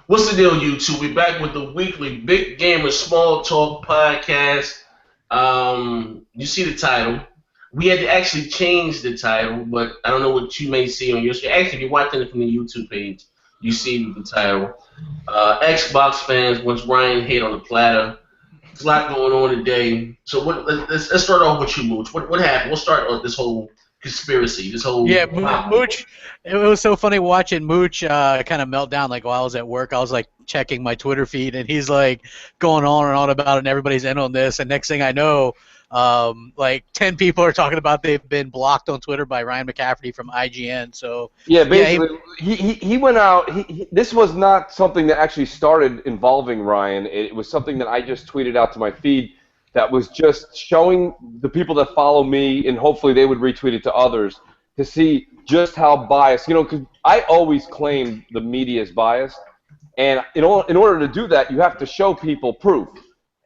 What's the deal, YouTube? We're back with the weekly Big Gamer Small Talk podcast. You see the title. We had to actually change the title, but I don't know what you may see on your screen. Actually, if you're watching it from the YouTube page, you see the title. Xbox fans once Ryan hit on the platter. There's a lot going on today. So let's start off with you, Mooch. What happened? We'll start with this whole conspiracy, this whole Yeah, plot. Mooch. It was so funny watching Mooch kind of melt down. Like while I was at work, I was like checking my Twitter feed, and he's like going on and on about it, and everybody's in on this. And next thing I know, like 10 people are talking about they've been blocked on Twitter by Ryan McCaffrey from IGN. So Yeah, yeah, basically, he went out. This was not something that actually started involving Ryan. It was something that I just tweeted out to my feed that was just showing the people that follow me, and hopefully they would retweet it to others, to see just how biased. You know, because I always claim the media is biased, and in order to do that, you have to show people proof.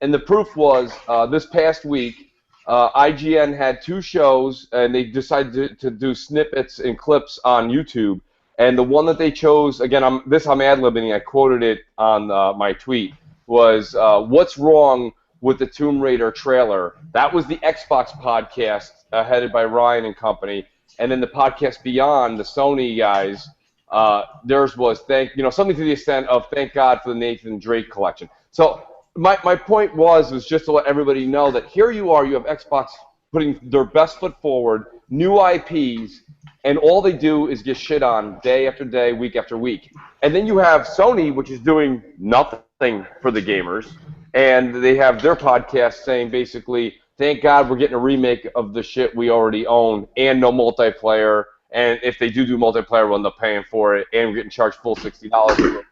And the proof was this past week, IGN had two shows, and they decided to do snippets and clips on YouTube. And the one that they chose, again, I'm ad-libbing, I quoted it on my tweet, was what's wrong with the Tomb Raider trailer. That was the Xbox podcast headed by Ryan and company. And then the podcast beyond, the Sony guys, theirs was something to the extent of thank God for the Nathan Drake collection. So my point was just to let everybody know that here you are, you have Xbox putting their best foot forward, new IPs, and all they do is get shit on day after day, week after week. And then you have Sony, which is doing nothing for the gamers, and they have their podcast saying basically, thank God we're getting a remake of the shit we already own and no multiplayer. And if they do multiplayer, we'll end up paying for it, and we're getting charged full $60.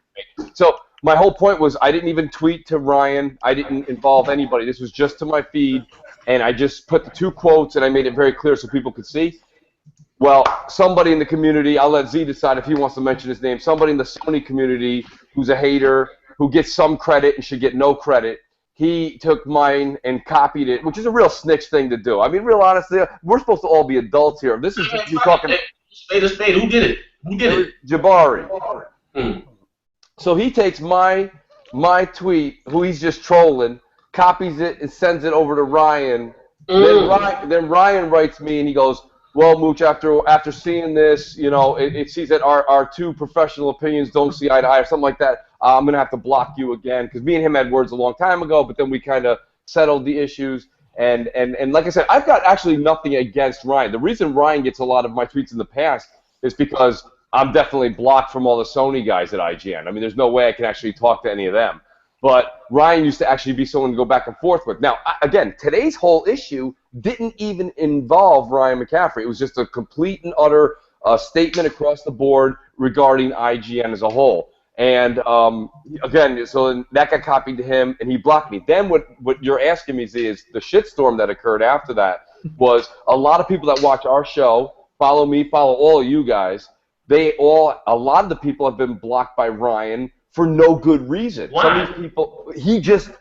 So my whole point was I didn't even tweet to Ryan. I didn't involve anybody. This was just to my feed, and I just put the two quotes, and I made it very clear so people could see. Well, somebody in the community, I'll let Z decide if he wants to mention his name, somebody in the Sony community who's a hater, who gets some credit and should get no credit, he took mine and copied it, which is a real snitch thing to do. I mean, real honestly, we're supposed to all be adults here. This is just you talking. Spade to spade. Who did it? Who did it? Jabari. Hmm. So he takes my tweet, who he's just trolling, copies it and sends it over to Ryan. Then Ryan writes me and he goes, well, Mooch, after seeing this, it sees that our two professional opinions don't see eye to eye or something like that. I'm going to have to block you again, because me and him had words a long time ago, but then we kind of settled the issues. And like I said, I've got actually nothing against Ryan. The reason Ryan gets a lot of my tweets in the past is because I'm definitely blocked from all the Sony guys at IGN. I mean, there's no way I can actually talk to any of them. But Ryan used to actually be someone to go back and forth with. Now, again, today's whole issue didn't even involve Ryan McCaffrey. It was just a complete and utter statement across the board regarding IGN as a whole. And again, so that got copied to him, and he blocked me. Then what you're asking me is the shitstorm that occurred after that was a lot of people that watch our show, follow me, follow all of you guys. A lot of the people have been blocked by Ryan for no good reason. Why? Some of these people, he just,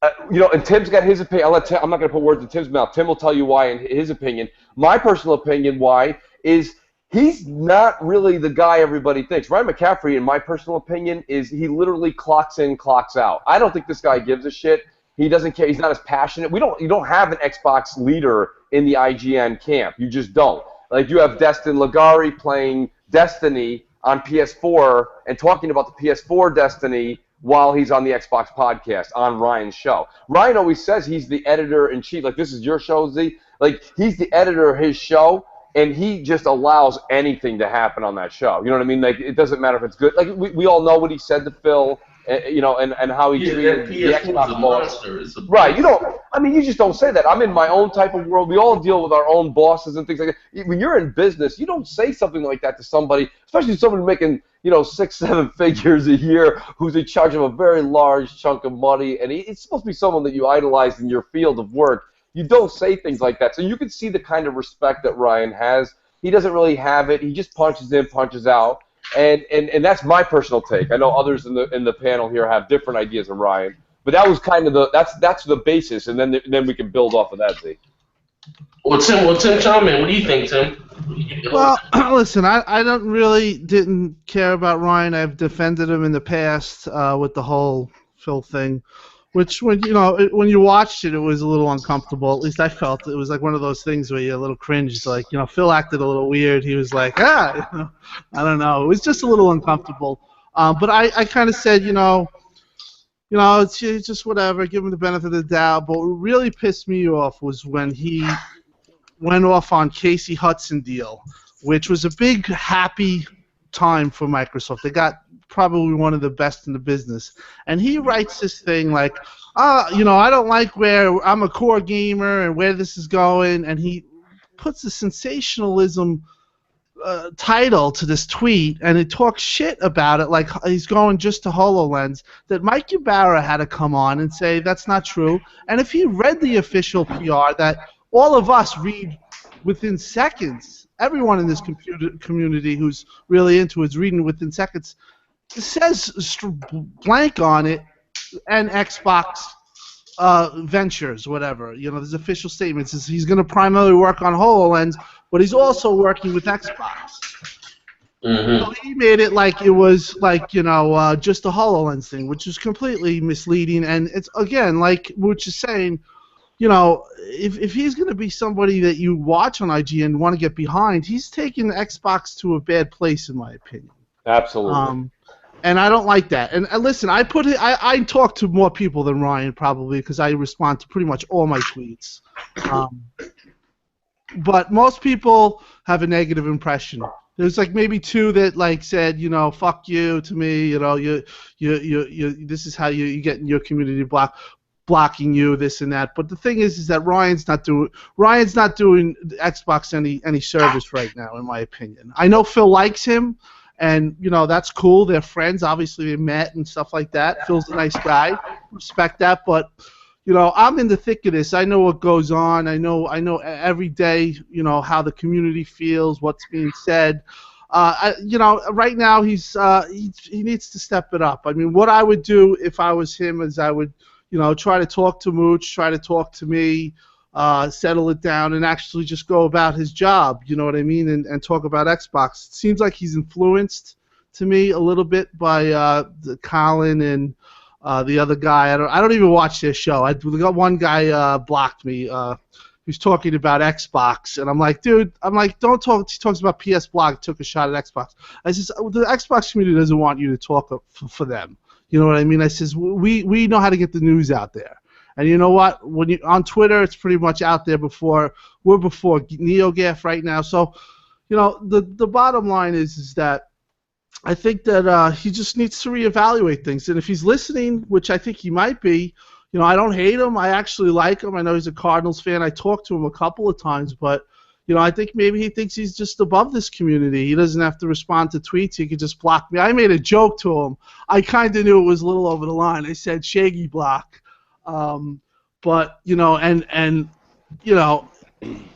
and Tim's got his opinion. I'm not going to put words in Tim's mouth. Tim will tell you why in his opinion. My personal opinion why is he's not really the guy everybody thinks. Ryan McCaffrey, in my personal opinion, is he literally clocks in, clocks out. I don't think this guy gives a shit. He doesn't care. He's not as passionate. You don't have an Xbox leader in the IGN camp. You just don't. Like you have Destin Ligari playing Destiny on PS4 and talking about the PS4 Destiny while he's on the Xbox podcast on Ryan's show. Ryan always says he's the editor-in-chief. Like, this is your show, Z. Like, he's the editor of his show, and he just allows anything to happen on that show. You know what I mean? Like, it doesn't matter if it's good. Like, we all know what he said to Phil, and how he treated the Xbox boss. Right. You just don't say that. I'm in my own type of world. We all deal with our own bosses and things like that. When you're in business, you don't say something like that to somebody, especially someone making, 6-7 figures a year who's in charge of a very large chunk of money, and it's supposed to be someone that you idolize in your field of work. You don't say things like that. So you can see the kind of respect that Ryan has. He doesn't really have it. He just punches in, punches out. And that's my personal take. I know others in the panel here have different ideas of Ryan, but that was kind of that's the basis, and then we can build off of that. Z. Well, Tim, chime in. What do you think, Tim? Well, listen, I don't really didn't care about Ryan. I've defended him in the past with the whole Phil thing, which when you watched it, it was a little uncomfortable. At least I felt it was like one of those things where you're a little cringed. Like Phil acted a little weird. He was like, I don't know. It was just a little uncomfortable. But I kind of said, it's just whatever. Give him the benefit of the doubt. But what really pissed me off was when he went off on Casey Hudson deal, which was a big happy time for Microsoft. They got probably one of the best in the business. And he writes this thing like, I don't like where I'm a core gamer and where this is going. And he puts a sensationalism title to this tweet, and it talks shit about it like he's going just to HoloLens, that Mike Ybarra had to come on and say that's not true. And if he read the official PR that all of us read within seconds, everyone in this community who's really into it is reading within seconds, it says blank on it, and Xbox ventures, whatever. There's official statements. He's going to primarily work on HoloLens, but he's also working with Xbox. Mm-hmm. So he made it like it was like, just a HoloLens thing, which is completely misleading. And it's, again, like Mooch is saying, if he's going to be somebody that you watch on IGN and want to get behind, he's taking Xbox to a bad place, in my opinion. Absolutely. And I don't like that. And listen, I talk to more people than Ryan probably because I respond to pretty much all my tweets. But most people have a negative impression. There's like maybe two that like said, fuck you to me. You this is how you get in your community blocking you, this and that. But the thing is that Ryan's not doing Xbox any service right now, in my opinion. I know Phil likes him. And, that's cool. They're friends. Obviously, they met and stuff like that. Phil's a nice guy. Respect that. But, I'm in the thick of this. I know what goes on. I know every day, how the community feels, what's being said. Right now he needs to step it up. I mean, what I would do if I was him is I would, try to talk to Mooch, try to talk to me, settle it down, and actually just go about his job, you know what I mean, and talk about Xbox. It seems like he's influenced to me a little bit by Colin and the other guy. I don't even watch their show. Got one guy blocked me. He's talking about Xbox, and I'm like, dude, don't talk. He talks about PS Blog, took a shot at Xbox. I says, the Xbox community doesn't want you to talk for them. You know what I mean? I says, we know how to get the news out there. And you know what? When you on Twitter, it's pretty much out there before NeoGaf right now. So, the bottom line is that I think that he just needs to reevaluate things. And if he's listening, which I think he might be, I don't hate him. I actually like him. I know he's a Cardinals fan. I talked to him a couple of times, but I think maybe he thinks he's just above this community. He doesn't have to respond to tweets. He could just block me. I made a joke to him. I kind of knew it was a little over the line. I said Shaggy block. But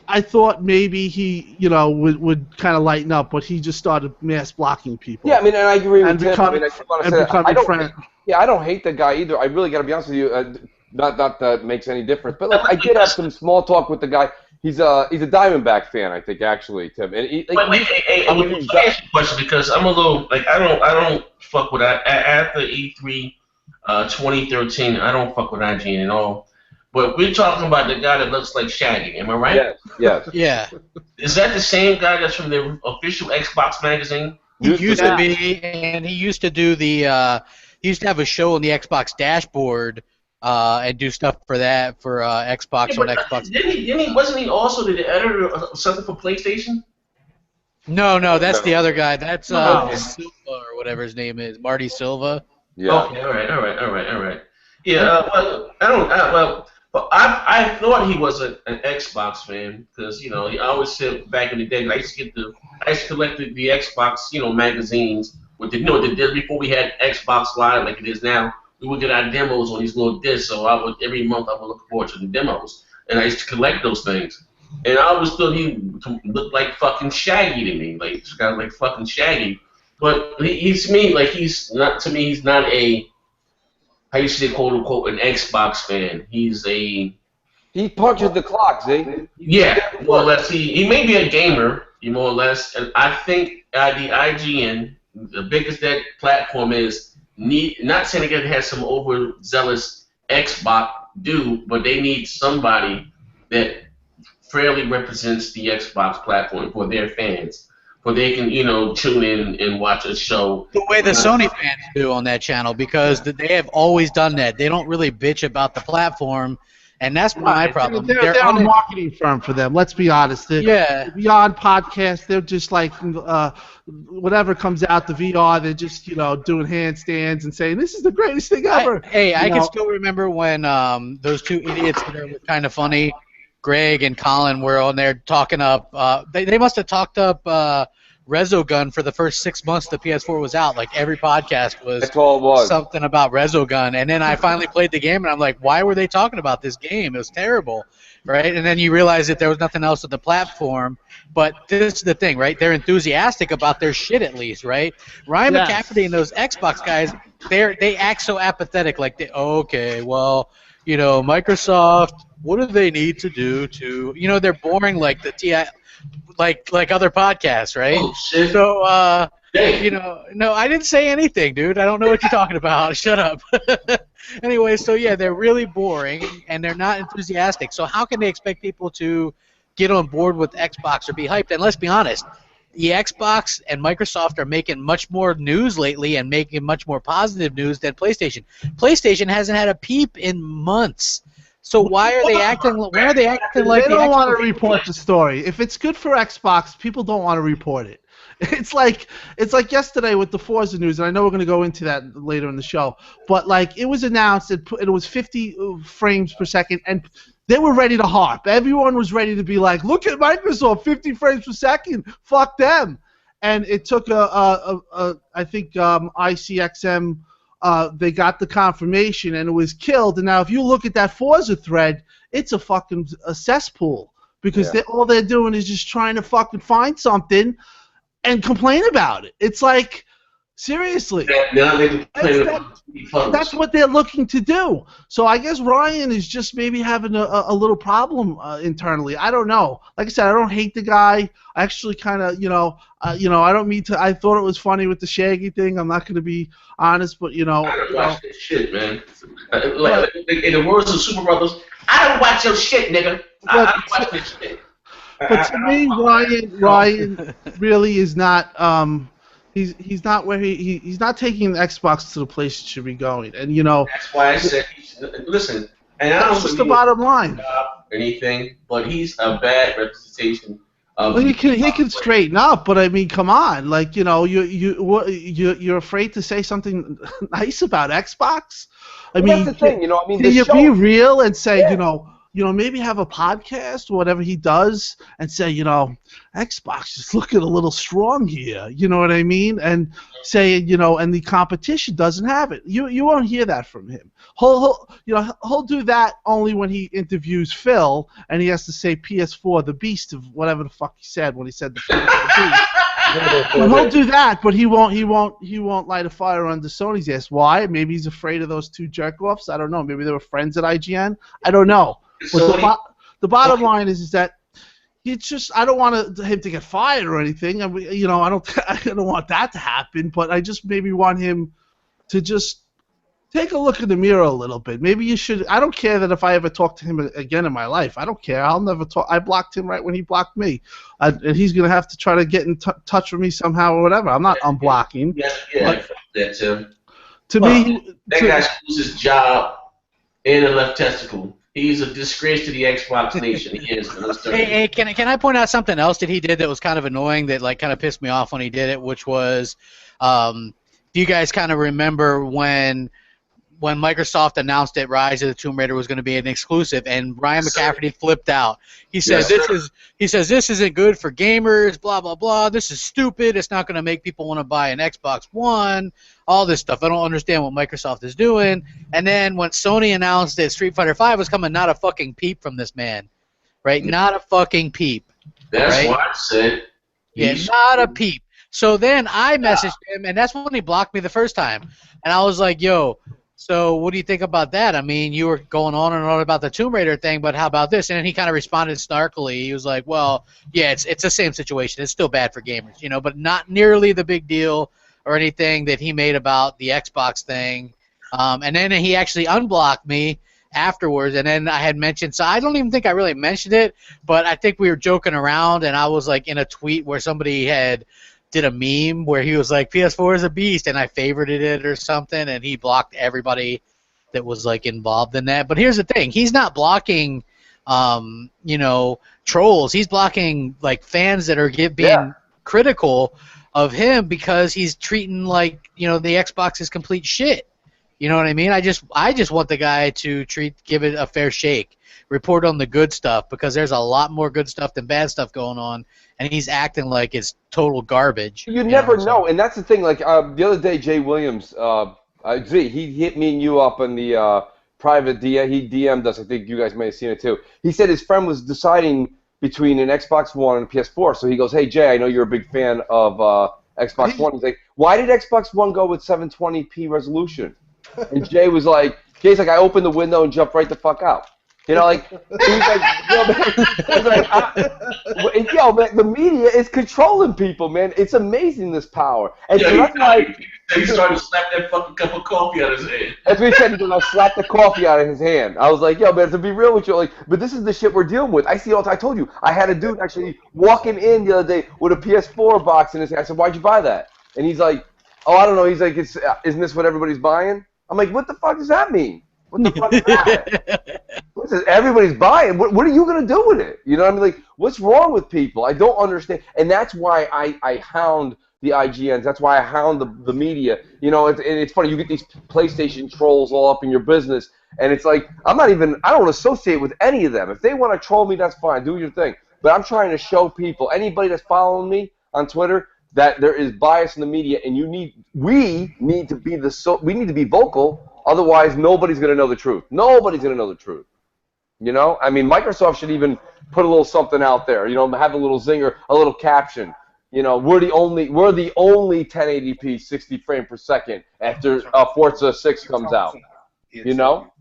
I thought maybe he would kind of lighten up, but he just started mass blocking people. Yeah, I mean, and I agree with Tim. I want to say I don't hate the guy either. I really got to be honest with you. Not that makes any difference, but I did have some small talk with the guy. He's a Diamondback fan, I think, actually, Tim. And let me ask you a question because I'm a little I don't fuck with that after E3. 2013, I don't fuck with IGN at all. But we're talking about the guy that looks like Shaggy, am I right? Yes. Yeah. Is that the same guy that's from the official Xbox magazine? He used to be, and he used to do he used to have a show on the Xbox dashboard and do stuff for that, for Xbox on Xbox. Wasn't he also the editor of something for PlayStation? No, that's the other guy. That's Silva or whatever his name is, Marty Silva. Yeah. Okay. All right. Yeah. I thought he was an Xbox fan because I always said back in the day I used to collect the Xbox magazines with the disc before we had Xbox Live like it is now. We would get our demos on these little discs, so every month I would look forward to the demos, and I used to collect those things. And I always thought he looked like fucking Shaggy to me, like this guy like fucking Shaggy. But he's not a, how you say, quote unquote, an Xbox fan. He punches the clock, see? Yeah, well, he may be a gamer, more or less. And I think the IGN, the biggest that platform is, not saying it has some overzealous Xbox dude, but they need somebody that fairly represents the Xbox platform for their fans, for they can tune in and watch a show. The way the Sony fans do on that channel, because they have always done that. They don't really bitch about the platform, and that's my problem. They're a marketing firm for them. Let's be honest. Yeah. Beyond podcasts, they're just like whatever comes out the VR. They're just doing handstands and saying this is the greatest thing ever. I can still remember when those two idiots that are kind of funny, Greg and Colin, were on there talking up. They must have talked up Resogun for the first 6 months the PS4 was out. Like every podcast was something about Resogun, and then I finally played the game, and I'm like, why were they talking about this game? It was terrible, right? And then you realize that there was nothing else on the platform. But this is the thing, right? They're enthusiastic about their shit at least, right? Ryan McCaffrey and those Xbox guys, they act so apathetic. Like, okay, well, Microsoft, what do they need to do to, they're boring like the TI. Like other podcasts, right? Oh, shit. So, no, I didn't say anything, dude. I don't know what you're talking about. Shut up. Anyway, so yeah, they're really boring and they're not enthusiastic. So how can they expect people to get on board with Xbox or be hyped? And let's be honest, the Xbox and Microsoft are making much more news lately and making much more positive news than PlayStation. PlayStation hasn't had a peep in months. So why are they acting? Why are they acting like they don't want to report the story? If it's good for Xbox, people don't want to report it. It's like yesterday with the Forza news, and I know we're going to go into that later in the show. But like it was announced, it was 50 frames per second, and they were ready to harp. Everyone was ready to be like, "Look at Microsoft, 50 frames per second, fuck them." And it took I think ICXM. They got the confirmation and it was killed. And now if you look at that Forza thread, it's a cesspool because all they're doing is just trying to fucking find something and complain about it. It's like, seriously. That's what they're looking to do. So I guess Ryan is just maybe having a little problem internally. I don't know. Like I said, I don't hate the guy. I actually kind of, I don't mean to. I thought it was funny with the Shaggy thing. I'm not going to be honest, but I don't watch that shit, man. Like in the words of Super Brothers, I don't watch your shit, nigga. I don't watch this shit. But to me, Ryan really is not. He's not where he's not taking the Xbox to the place it should be going, and that's why I said, listen, and I don't that's just the bottom line. Anything, but he's a bad representation. Well, he can straighten up, but I mean, come on, like you're afraid to say something nice about Xbox. I mean, that's the thing, can you be real and say, maybe have a podcast or whatever he does and say, Xbox is looking a little strong here. You know what I mean? And say, and the competition doesn't have it. You won't hear that from him. He'll do that only when he interviews Phil and he has to say PS4, the beast of whatever the fuck he said when he said the beast. Well, he'll do that, but he won't light a fire under Sony's ass. Why? Maybe he's afraid of those two jerk-offs. I don't know. Maybe they were friends at IGN. I don't know. But the bottom line is that it's just I don't want him to get fired or anything. I don't want that to happen. But I just maybe want him to just take a look in the mirror a little bit. Maybe you should. I don't care that if I ever talk to him again in my life. I don't care. I'll never talk. I blocked him right when he blocked me, and he's gonna have to try to get in touch with me somehow or whatever. I'm not unblocking. Yeah, that's him. To me, that guy loses his job and a left testicle. He's a disgrace to the Xbox nation. He is. Hey, can I point out something else that he did that was kind of annoying that like kind of pissed me off when he did it, which was, do you guys kind of remember when Microsoft announced that Rise of the Tomb Raider was going to be an exclusive, and Ryan McCaffrey flipped out. He said, this isn't good for gamers, blah, blah, blah. This is stupid. It's not going to make people want to buy an Xbox One, all this stuff. I don't understand what Microsoft is doing. And then when Sony announced that Street Fighter V was coming, not a fucking peep from this man, right? Not a fucking peep. That's right? what I said. Yeah, not a peep. So then I messaged him, and that's when he blocked me the first time. And I was like, yo, So what do you think about that? I mean, you were going on and on about the Tomb Raider thing, but how about this? And then he kind of responded snarkily. He was like, well, yeah, it's the same situation. It's still bad for gamers, you know, but not nearly the big deal or anything that he made about the Xbox thing. And then he actually unblocked me afterwards, and then I had mentioned, so I don't even think I really mentioned it, but I think we were joking around, and I was like in a tweet where somebody had did a meme where he was like, PS4 is a beast, and I favorited it or something, and he blocked everybody that was like involved in that. But here's the thing, he's not blocking you know, trolls. He's blocking like fans that are being critical of him because he's treating like, you know, the Xbox is complete shit. You know what I mean? I just want the guy to give it a fair shake, report on the good stuff, because there's a lot more good stuff than bad stuff going on, and he's acting like it's total garbage. You never know, and that's the thing. Like the other day, Jay Williams, he hit me and you up on the private DM. He DM'd us. I think you guys may have seen it too. He said his friend was deciding between an Xbox One and a PS4. So he goes, "Hey Jay, I know you're a big fan of Xbox One." He's like, "Why did Xbox One go with 720p resolution?" And Jay's like, I opened the window and jumped right the fuck out. You know, like, he's like, yo, man, the media is controlling people, man. It's amazing, this power. And so that's why he started to slap that fucking cup of coffee out of his hand. That's what he said. He goes, I slapped the coffee out of his hand. I was like, yo, man, to be real with you, like, but this is the shit we're dealing with. I see all the time. I told you, I had a dude actually walking in the other day with a PS4 box in his hand. I said, why'd you buy that? And he's like, oh, I don't know. He's like, isn't this what everybody's buying? I'm like, what the fuck does that mean? What the fuck is that? What's this? Everybody's buying. What are you going to do with it? You know what I mean? Like, what's wrong with people? I don't understand. And that's why I hound the IGNs. That's why I hound the media. You know, it's funny. You get these PlayStation trolls all up in your business. And it's like, I don't associate with any of them. If they want to troll me, that's fine. Do your thing. But I'm trying to show people, anybody that's following me on Twitter, that there is bias in the media, and we need to be vocal. Otherwise, nobody's going to know the truth. Nobody's going to know the truth. You know, I mean, Microsoft should even put a little something out there. You know, have a little zinger, a little caption. You know, we're the only 1080p 60 frame per second after Forza 6 comes out. You know.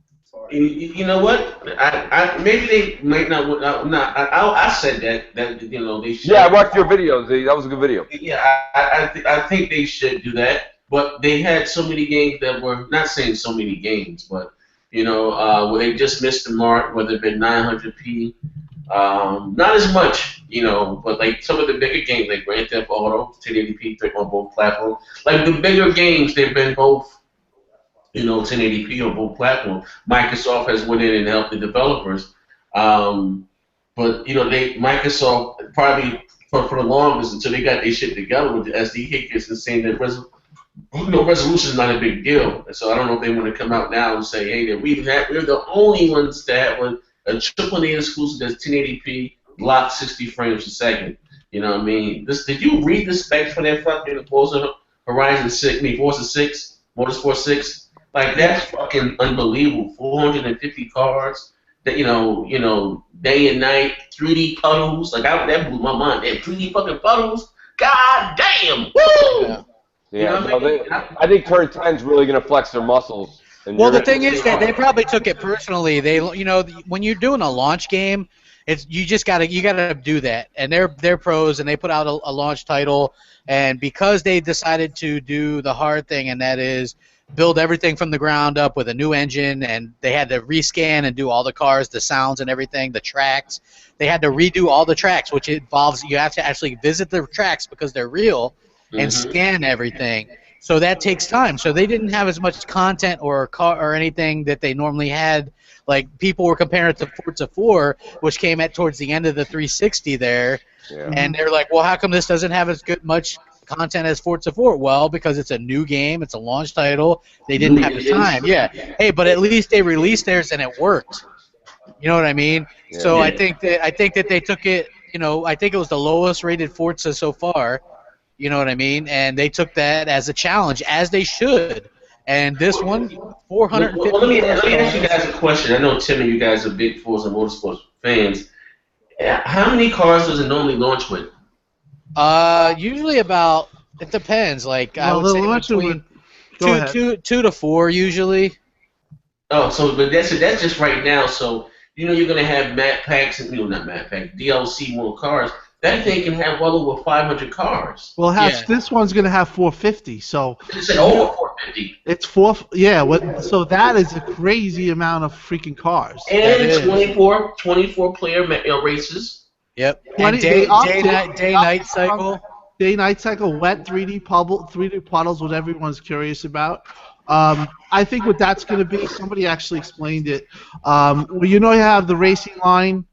You know what? I maybe they might not. I said that you know they should. Yeah, I watched your videos. That was a good video. Yeah, I think they should do that. But they had so many games that were not saying so many games, but you know where they just missed the mark. Whether it been 900p, not as much, you know, but like some of the bigger games like Grand Theft Auto, 1080p on both platforms. Like the bigger games, they've been both. You know, 1080p on both platforms. Microsoft has went in and helped the developers, but you know, Microsoft probably for the longest until they got their shit together with the SD kits and saying that resolution is not a big deal. And so I don't know if they want to come out now and say, hey, that we're the only ones that have a AAA exclusive that's 1080p, locked 60 frames a second. You know what I mean? Did you read the specs for that fucking Forza Horizon 6? Forza 6, Motorsport 6. Like, that's fucking unbelievable. 450 cars, that you know, day and night, 3D puddles. Like, that blew my mind. That 3D fucking puddles. God damn! Woo! Yeah. I think Turn 10's really gonna flex their muscles. Well, the thing is that they probably took it personally. They, you know, when you're doing a launch game, you gotta do that. And they're pros, and they put out a launch title. And because they decided to do the hard thing, and that is build everything from the ground up with a new engine, and they had to rescan and do all the cars, the sounds and everything, the tracks. They had to redo all the tracks, which involves you have to actually visit the tracks because they're real and scan everything. So that takes time. So they didn't have as much content or anything that they normally had. Like, people were comparing it to Forza 4, which came towards the end of the 360 there, and they're like, well, how come this doesn't have as much content as Forza 4? Well, because it's a new game, it's a launch title. They didn't have the time. Yeah. Hey, but at least they released theirs and it worked. You know what I mean? Yeah. So I think that they took it. You know, I think it was the lowest rated Forza so far. You know what I mean? And they took that as a challenge, as they should. And this one, 450. Well, let me ask you guys a question. I know Tim and you guys are big Forza Motorsport fans. How many cars does it normally launch with? Usually about, it depends. Like, I would say between 2 to 4 usually. Oh, so but that's just right now. So you're gonna have map packs and not map pack DLC more cars. That thing can have well over 500 cars. Well, Yeah. this one's gonna have 450. So It said over 450, it's four. Yeah. What? So that is a crazy amount of freaking cars. That and is. 24 player races. Yep. And 20. They upped it. day night cycle. Day-night cycle, wet 3D puddles, what everyone's curious about. I think what that's going to be, somebody actually explained it. Well, you have the racing line.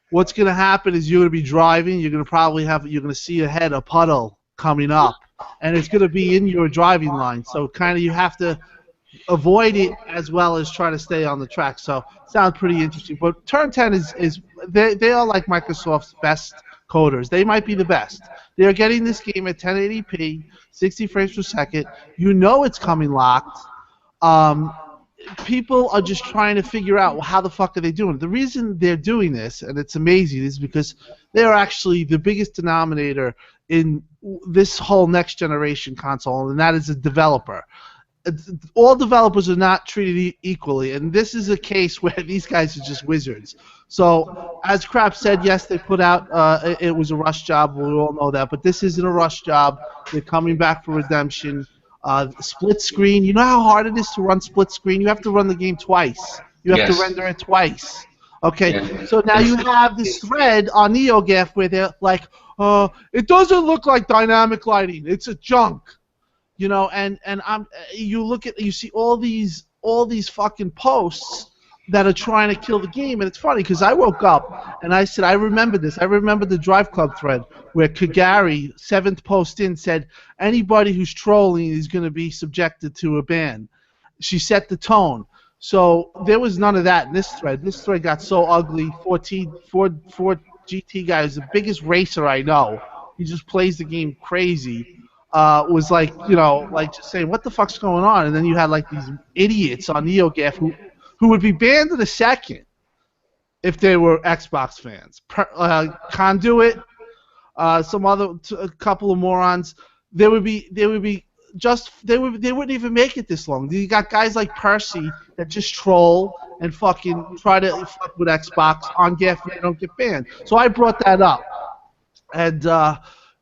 What's going to happen is you're going to be driving. You're going to see ahead a puddle coming up, and it's going to be in your driving line. So kind of you have to avoid it as well as try to stay on the track. So sounds pretty interesting. But Turn 10 is they are like Microsoft's best coders. They might be the best. They are getting this game at 1080p, 60 frames per second. You know it's coming locked. People are just trying to figure out, well, how the fuck are they doing it? The reason they're doing this, and it's amazing, is because they are actually the biggest denominator in this whole next generation console, and that is a developer. All developers are not treated equally, and this is a case where these guys are just wizards. So, as Crap said, yes, they put out, it was a rush job, we all know that, but this isn't a rush job. They're coming back for redemption. Split screen, you know how hard it is to run split screen? You have to run the game twice. You have to render it twice. Okay, so now you have this thread on NeoGAF where they're like, it doesn't look like dynamic lighting, it's a junk. And you see all these fucking posts that are trying to kill the game, and it's funny because I woke up and I said I remember this. I remember the Drive Club thread where Kagari, 7th post in, said anybody who's trolling is going to be subjected to a ban. She set the tone. So there was none of that in this thread. This thread got so ugly. Ford GT guy is the biggest racer I know. He just plays the game crazy. Was like just saying, what the fuck's going on? And then you had like these idiots on NeoGAF who would be banned in a second if they were Xbox fans. Conduit, a couple of morons. They wouldn't even make it this long. You got guys like Percy that just troll and fucking try to fuck with Xbox on GAF and they don't get banned. So I brought that up. And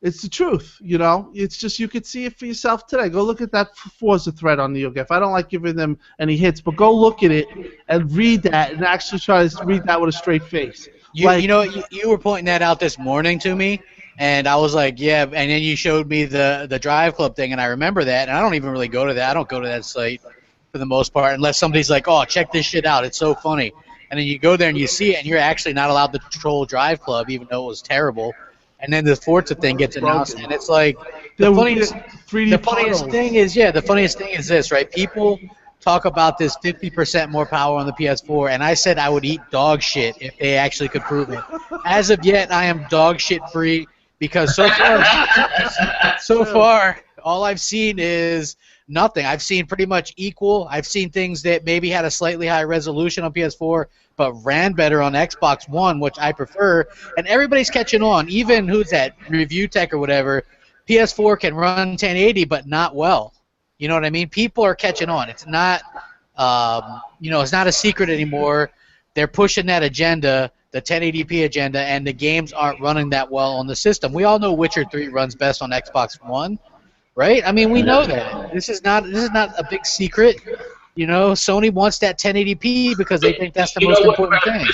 it's the truth, It's just you could see it for yourself today. Go look at that Forza thread on NeoGAF. I don't like giving them any hits, but go look at it and read that and actually try to read that with a straight face. You were pointing that out this morning to me, and I was like, yeah. And then you showed me the Drive Club thing, and I remember that. And I don't even really go to that. I don't go to that site for the most part unless somebody's like, oh, check this shit out. It's so funny. And then you go there and you see it, and you're actually not allowed to troll Drive Club, even though it was terrible. And then the Forza thing gets announced, and it's like the funniest thing is this, right? People talk about this 50% more power on the PS4, and I said I would eat dog shit if they actually could prove it. As of yet, I am dog shit free because so far all I've seen is nothing. I've seen pretty much equal. I've seen things that maybe had a slightly higher resolution on PS4, but ran better on Xbox One, which I prefer. And everybody's catching on. Even who's that, Review Tech or whatever, PS4 can run 1080, but not well. You know what I mean? People are catching on. It's not, it's not a secret anymore. They're pushing that agenda, the 1080p agenda, and the games aren't running that well on the system. We all know Witcher 3 runs best on Xbox One. Right? I mean, we know that. This is not a big secret. Sony wants that 1080p because they think that's the most important thing.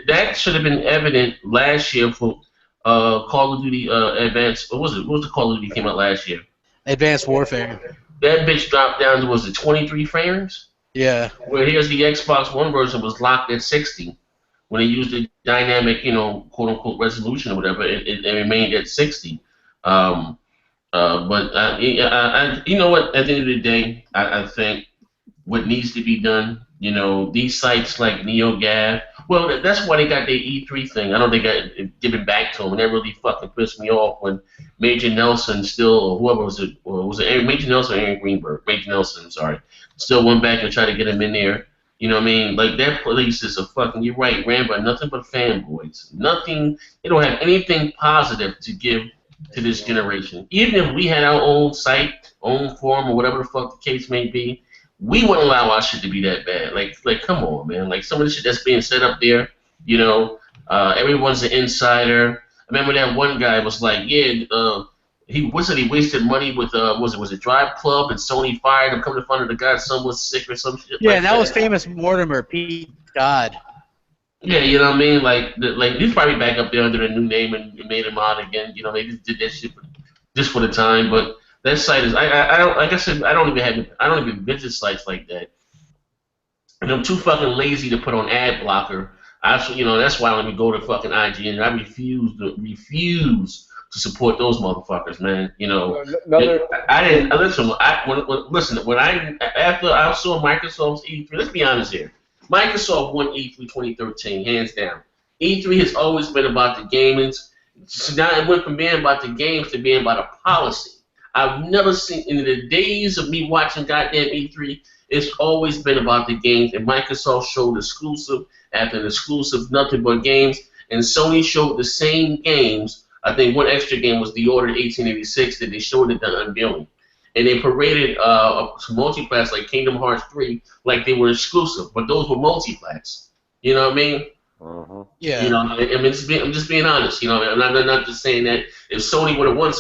That should have been evident last year for Call of Duty Advanced. What was it? What was the Call of Duty came out last year? Advanced Warfare. That bitch dropped down to, was it 23 frames? Yeah. Where here's the Xbox One version was locked at 60. When they used the dynamic, quote unquote resolution or whatever, it remained at 60. But you know what? At the end of the day, I think what needs to be done, these sites like NeoGAF, well, that's why they got their E3 thing. I know they got it given back to them, and that really fucking pissed me off when Major Nelson or whoever was it Major Nelson or Aaron Greenberg? Major Nelson, sorry, still went back and tried to get him in there. You know what I mean? Like, that place is a fucking, you're right, ran by nothing but fanboys. Nothing, they don't have anything positive to give to this generation. Even if we had our own site, own forum, or whatever the fuck the case may be, we wouldn't allow our shit to be that bad. Like, come on, man. Like, some of the shit that's being set up there, you know, everyone's an insider. I remember that one guy was like, yeah, he wasted money with was it Drive Club, and Sony fired him. Come to find out the guy's son was sick or some shit. Yeah, like that was famous Mortimer, Pete God. Yeah, you know what I mean. Like he's probably back up there under a new name and made him on again. You know, they just did that shit just for the time. But that site is I don't, like I said, I don't even visit sites like that. And I'm too fucking lazy to put on ad blocker. That's why when we go to fucking IGN, I refuse to support those motherfuckers, man. You know, I didn't listen. When after I saw Microsoft's E3, let's be honest here. Microsoft won E3 2013, hands down. E3 has always been about the gamings. So now it went from being about the games to being about a policy. I've never seen, in the days of me watching goddamn E3, it's always been about the games, and Microsoft showed exclusive after exclusive, nothing but games, and Sony showed the same games. I think one extra game was The Order 1886 that they showed at the unveiling. And they paraded multiplats like Kingdom Hearts 3 like they were exclusive, but those were multiplats. You know what I mean? Yeah. You know, I'm just being honest. You know, I'm not just saying that if Sony would have won,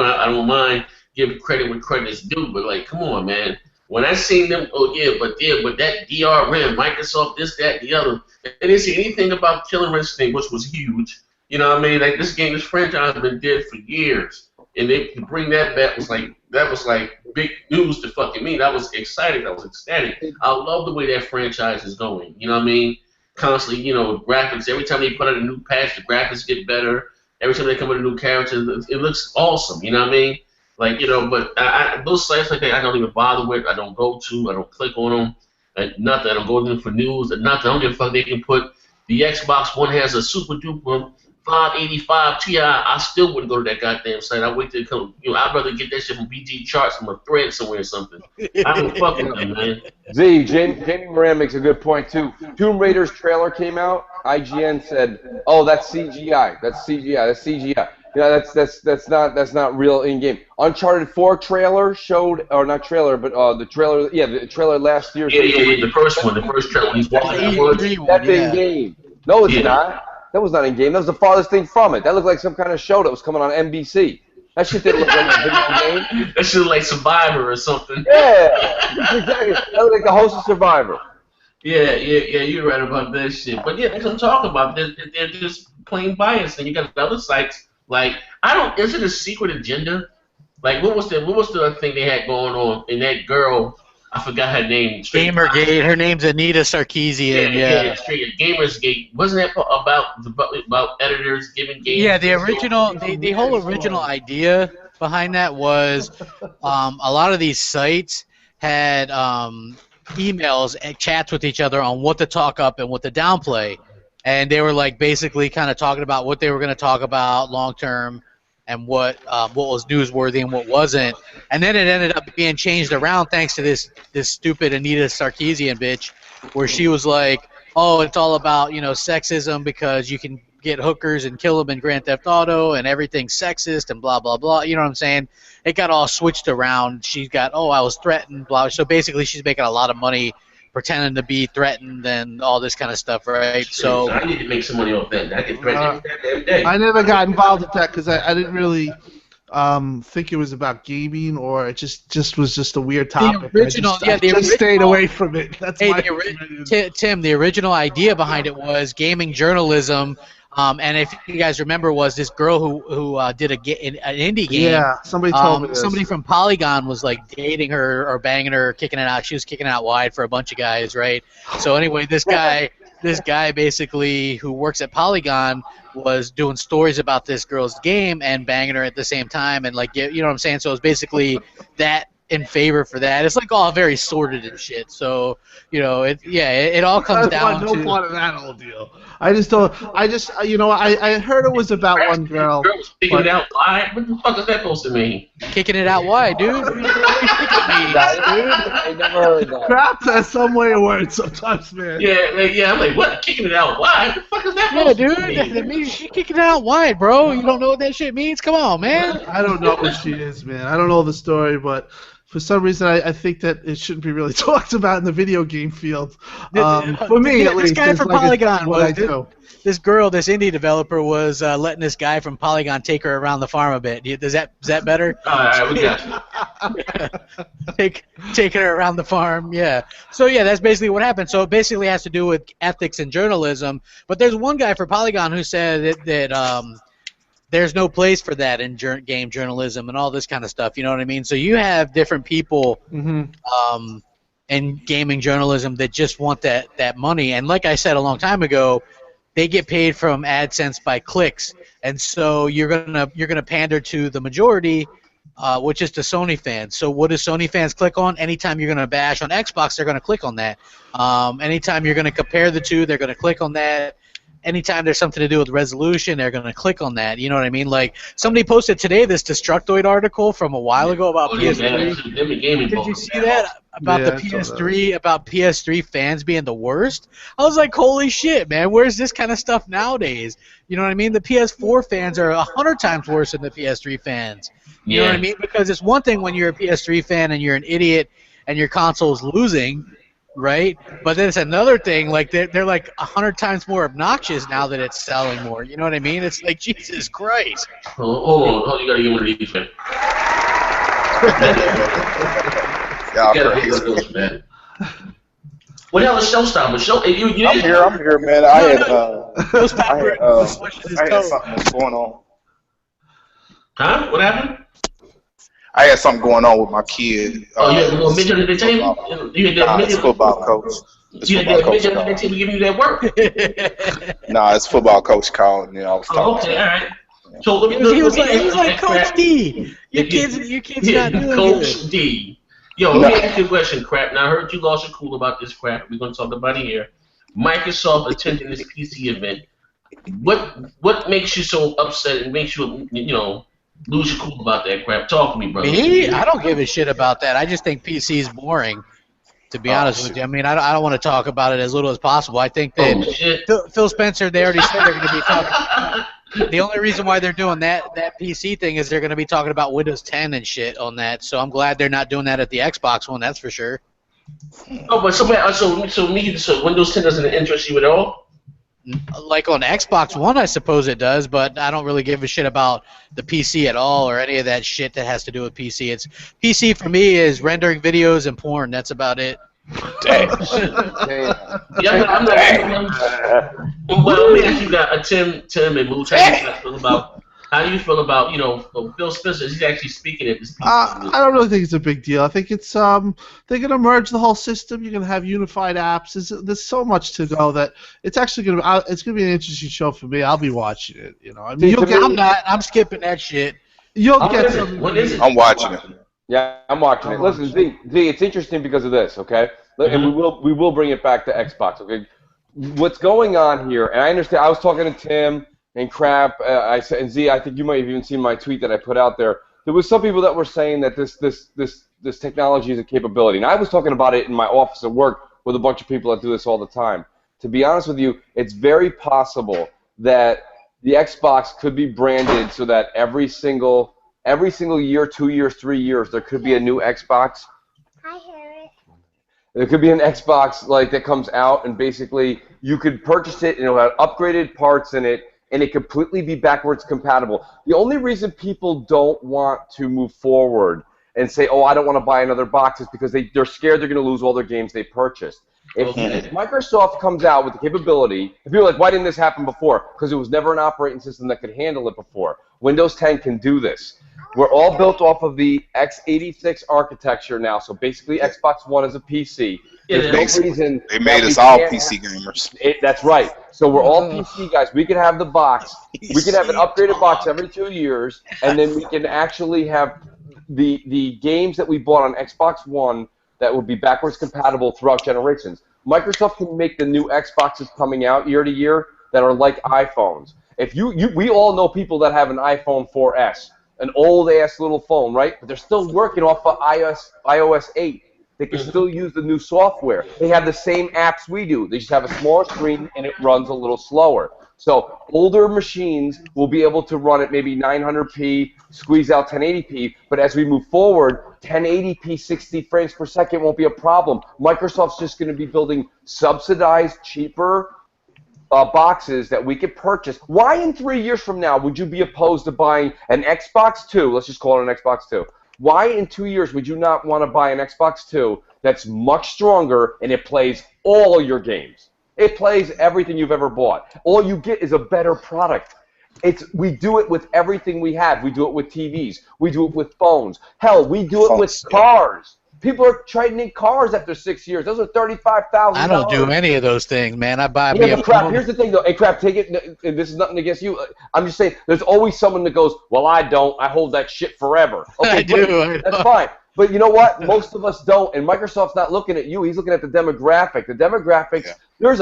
I don't mind giving credit when credit is due, but like, come on, man. When I seen them, but that DRM, Microsoft, this, that, the other, and they didn't see anything about Killer Instinct, which was huge. You know what I mean? Like this franchise has been dead for years, and they to bring that back was like big news to fucking me. That was exciting. I was ecstatic. I love the way that franchise is going. You know what I mean? Constantly, you know, graphics. Every time they put out a new patch, the graphics get better. Every time they come with a new character, it looks awesome. You know what I mean? Like, you know, but those sites like that, I don't even bother with. I don't go to. I don't click on them. Nothing. I don't go to them for news. Nothing. I don't give a fuck. They can put the Xbox One has a super duper 585 Ti. I still wouldn't go to that goddamn site. I wait till it come. You know, I'd rather get that shit from BG Charts from a thread somewhere or something. I don't fuck with them, man. Jamie Moran makes a good point too. Tomb Raider's trailer came out. IGN said, "Oh, that's CGI. That's CGI. That's CGI." Yeah, that's not real in game. Uncharted 4 trailer showed, or not trailer, but the trailer. Yeah, the trailer last year. Yeah, the first trailer. He's walking. That's in game. No, it's not. That was not in game. That was the farthest thing from it. That looked like some kind of show that was coming on NBC. That shit didn't look like a video game. That shit looked like Survivor or something. Yeah, exactly. That looked like the host of Survivor. Yeah, you're right about that shit. But yeah, that's what I'm talking about. They're just plain biased, and you got other sites like is it a secret agenda? Like what was the thing they had going on? And that girl, I forgot her name. Gamergate. Her name's Anita Sarkeesian. Yeah. Straight Gamersgate. Wasn't that about editors giving games? Yeah, the original, the whole original idea behind that was a lot of these sites had emails and chats with each other on what to talk up and what to downplay, and they were like basically kind of talking about what they were going to talk about long term and what was newsworthy and what wasn't. And then it ended up being changed around thanks to this stupid Anita Sarkeesian bitch, where she was like, oh, it's all about, you know, sexism because you can get hookers and kill them in Grand Theft Auto and everything's sexist and blah, blah, blah. You know what I'm saying? It got all switched around. She's got, oh, I was threatened, blah. So basically she's making a lot of money pretending to be threatened and all this kind of stuff, right? So I need to make some money off that. I get threatened every day. I never got involved with that because I didn't really think it was about gaming, or it just was a weird topic. The original, I just stayed away from it. That's Tim, the original idea behind it was gaming journalism. And if you guys remember, was this girl who did an indie game? Yeah, somebody told me this. Somebody from Polygon was like dating her or banging her, kicking it out. She was kicking it out wide for a bunch of guys, right? So anyway, this guy basically who works at Polygon was doing stories about this girl's game and banging her at the same time, and like, you know what I'm saying? So it's basically that in favor for that. It's like all very sordid and shit. So, you know, it all comes down to. No part of that whole deal. I heard it was about one girl. Kicking it out wide? What the fuck is that supposed to mean? Kicking it out wide, dude. What do you think I never heard that. Crap has some way of words sometimes, man. Yeah. I'm like, what? Kicking it out wide? What the fuck is that supposed to mean? Yeah, dude. That means she's kicking it out wide, bro. You don't know what that shit means? Come on, man. I don't know who she is, man. I don't know the story, but for some reason, I think that it shouldn't be really talked about in the video game field. For me, at least, this guy from Polygon what I was do. this girl, this indie developer was letting this guy from Polygon take her around the farm a bit. Is that better? All right, we got you. Taking her around the farm, yeah. So yeah, that's basically what happened. So it basically has to do with ethics and journalism. But there's one guy for Polygon who said that there's no place for that in game journalism and all this kind of stuff. You know what I mean? So you have different people in gaming journalism that just want that money. And like I said a long time ago, they get paid from AdSense by clicks, and so you're gonna pander to the majority, which is the Sony fans. So what do Sony fans click on? Anytime you're gonna bash on Xbox, they're gonna click on that. Anytime you're gonna compare the two, they're gonna click on that. Anytime there's something to do with resolution, they're going to click on that. You know what I mean? Like, somebody posted today this Destructoid article from a while ago about PS3. Did you see that? About the PS3, about PS3 fans being the worst? I was like, holy shit, man, where's this kind of stuff nowadays? You know what I mean? The PS4 fans are 100 times worse than the PS3 fans. You know what I mean? Because it's one thing when you're a PS3 fan and you're an idiot and your console's losing, right? But then it's another thing, like they're like 100 times more obnoxious now that it's selling more. You know what I mean? It's like, Jesus Christ. Hold on, you gotta get one of these, man. Yeah, You gotta get those, man. What the hell is Showstopper? I'm here, man. I had something going on. Huh? What happened? I had something going on with my kid. You had a little midget on the table? It's football coach. You had that midget on the table giving you that work? It's football coach calling me. I was talking. Okay, all right. So he was like Coach D. Your kid's not doing Coach good. D. Yo, let me ask you a question, Crap. Now, I heard you lost your cool about this, Crap. We're going to talk about it here. Microsoft attending this PC event. What makes you so upset and makes you, lose your cool about that, Crap? Talk to me, brother. Me? I don't give a shit about that. I just think PC is boring, to be honest with you. I mean, I don't want to talk about it as little as possible. I think that Phil Spencer, they already said they're going to be talking. The only reason why they're doing that PC thing is they're going to be talking about Windows 10 and shit on that. So I'm glad they're not doing that at the Xbox one. That's for sure. Oh, but so Windows 10 doesn't interest you at all? Like on Xbox One, I suppose it does, but I don't really give a shit about the PC at all or any of that shit that has to do with PC. It's PC for me is rendering videos and porn. That's about it. Dang. Yeah, but I'm not. Well, let me ask you that, Tim and Mooch, how do you feel about Phil Spencer? He's actually speaking at this. I don't really think it's a big deal. I think it's they're gonna merge the whole system. You're gonna have unified apps. There's so much to go that it's actually gonna be an interesting show for me. I'll be watching it. I mean, I'm skipping that shit. You'll get something. What is it? I'm watching it. Yeah, I'm watching it. Listen, Z, it's interesting because of this, okay? And we will bring it back to Xbox, okay? What's going on here, and I understand, I was talking to Tim and Crap, and Z, I think you might have even seen my tweet that I put out there. There was some people that were saying that this technology is a capability, and I was talking about it in my office at work with a bunch of people that do this all the time. To be honest with you, it's very possible that the Xbox could be branded so that every single year, 2 years, 3 years, there could be a new Xbox. Hi, Harry. There could be an Xbox that comes out, and basically you could purchase it, and it'll have upgraded parts in it, and it completely be backwards compatible. The only reason people don't want to move forward and say, oh, I don't want to buy another box is because they're scared they're going to lose all their games they purchased. If Microsoft comes out with the capability, if you're like, why didn't this happen before? Because it was never an operating system that could handle it before. Windows 10 can do this. We're all built off of the x86 architecture now, so basically Xbox One is a PC. There's no reason they made us all PC gamers. That's right. So we're all PC guys. We could have the box. We could have an upgraded box every 2 years, and then we can actually have the games that we bought on Xbox One that would be backwards compatible throughout generations. Microsoft can make the new Xboxes coming out year to year that are like iPhones. If we all know people that have an iPhone 4S, an old-ass little phone, right? But they're still working off of iOS 8. They can still use the new software. They have the same apps we do. They just have a smaller screen, and it runs a little slower. So older machines will be able to run at maybe 900p, squeeze out 1080p, but as we move forward, 1080p 60 frames per second won't be a problem. Microsoft's just going to be building subsidized, cheaper boxes that we could purchase. Why in 3 years from now would you be opposed to buying an Xbox 2? Let's just call it an Xbox 2. Why in 2 years would you not want to buy an Xbox 2 that's much stronger and it plays all your games? It plays everything you've ever bought. All you get is a better product. We do it with everything we have. We do it with TVs. We do it with phones. Hell, we do it with cars. People are trading cars after 6 years. Those are $35,000. I don't do any of those things, man. I buy me a crap. Here's the thing, though. Hey, crap, take it. And this is nothing against you. I'm just saying, there's always someone that goes, well, I don't. I hold that shit forever. Okay, I do. That's fine. But you know what? Most of us don't. And Microsoft's not looking at you. He's looking at the demographic. The demographics, there's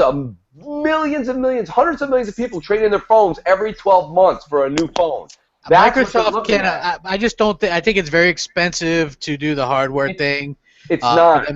millions and millions, hundreds of millions of people trading their phones every 12 months for a new phone. That's Microsoft can. I just don't think. I think it's very expensive to do the hardware thing. It's not.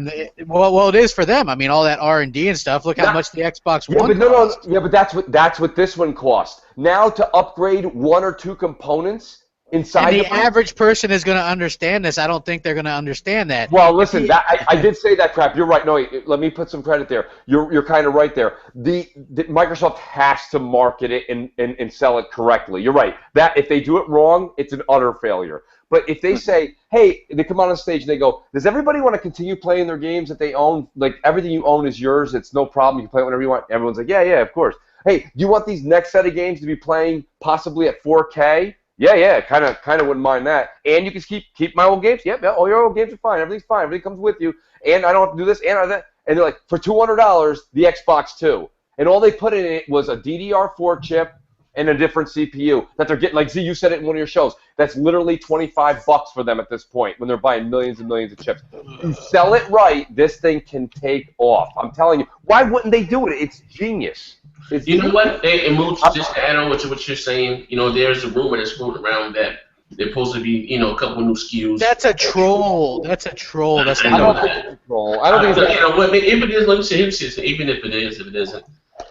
Well, it is for them. I mean, all that R&D and stuff. Look how much the Xbox One costs. Yeah, but that's what this one costs. Now to upgrade one or two components inside. And the average person is going to understand this. I don't think they're going to understand that. Well, listen, I did say that crap. You're right. No, let me put some credit there. You're kind of right there. The Microsoft has to market it and sell it correctly. You're right. That if they do it wrong, it's an utter failure. But if they say, hey, they come on stage and they go, does everybody want to continue playing their games that they own? Like, everything you own is yours. It's no problem. You can play it whenever you want. Everyone's like, yeah, of course. Hey, do you want these next set of games to be playing possibly at 4K? Yeah, kind of wouldn't mind that. And you can keep my old games. Yep, all your old games are fine. Everything's fine. Everything comes with you. And I don't have to do this and that. And they're like, for $200, the Xbox 2. And all they put in it was a DDR4 chip and a different CPU that they're getting. Like, Z, you said it in one of your shows. That's literally $25 for them at this point when they're buying millions and millions of chips. You sell it right, this thing can take off. I'm telling you. Why wouldn't they do it? It's genius. You know what? And Mooch, just to add on what you're saying, there's a rumor that's floating around that they're supposed to be, a couple new SKUs. That's a troll. That's a troll. That's I don't think it's a troll. I don't think it's a troll. If it is, let me say, even if it is, if it isn't,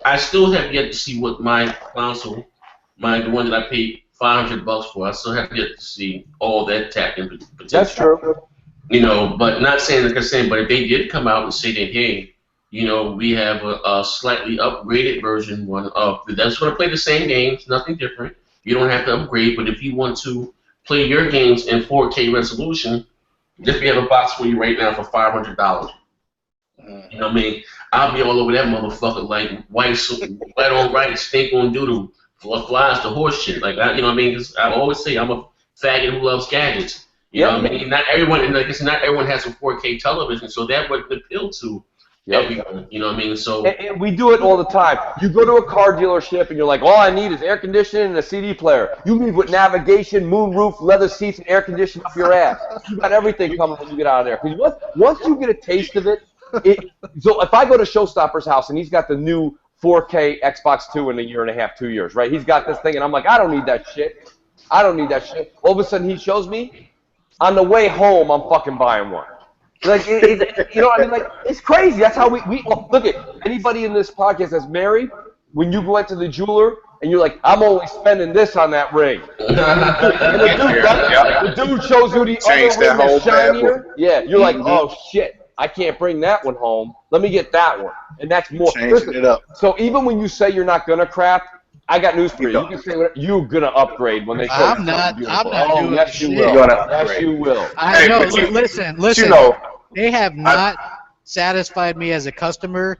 I still have yet to see what my console, the one that I paid $500 for, I still have yet to see all that tapped in potential. That's true. But not saying like I'm saying, but if they did come out and say that, hey, we have a slightly upgraded version that's going to play the same games, nothing different. You don't have to upgrade, but if you want to play your games in 4K resolution, just we have a box for you right now for $500. You know what I mean? I'll be all over that motherfucker like white on right, stink on doodle, flies to horse shit. Like, you know what I mean? 'Cause I always say I'm a faggot who loves gadgets. You know what I mean? Not everyone, not everyone has a 4K television, so that would appeal to everyone. You know what I mean? So and we do it all the time. You go to a car dealership and you're like, all I need is air conditioning and a CD player. You leave with navigation, moonroof, leather seats, and air conditioning up your ass. You got everything coming when you get out of there. Because once you get a taste of it, so if I go to Showstopper's house and he's got the new 4K Xbox 2 in a year and a half, 2 years, right? He's got this thing, and I'm like, I don't need that shit. All of a sudden, he shows me. On the way home, I'm fucking buying one. Like, you know what I mean? Like, it's crazy. That's how we look at anybody in this podcast that's married. When you went to the jeweler and you're like, I'm only spending this on that ring. And the dude shows you the other ring that's shinier. Yeah, you're like, oh shit. I can't bring that one home. Let me get that one. And that's more. Changing it up. So even when you say you're not going to crap, I got news for you. You can say whatever, you're going to upgrade when they show you I'm not doing yes, shit. You will. Yes, you will. I know. Listen. They have not satisfied me as a customer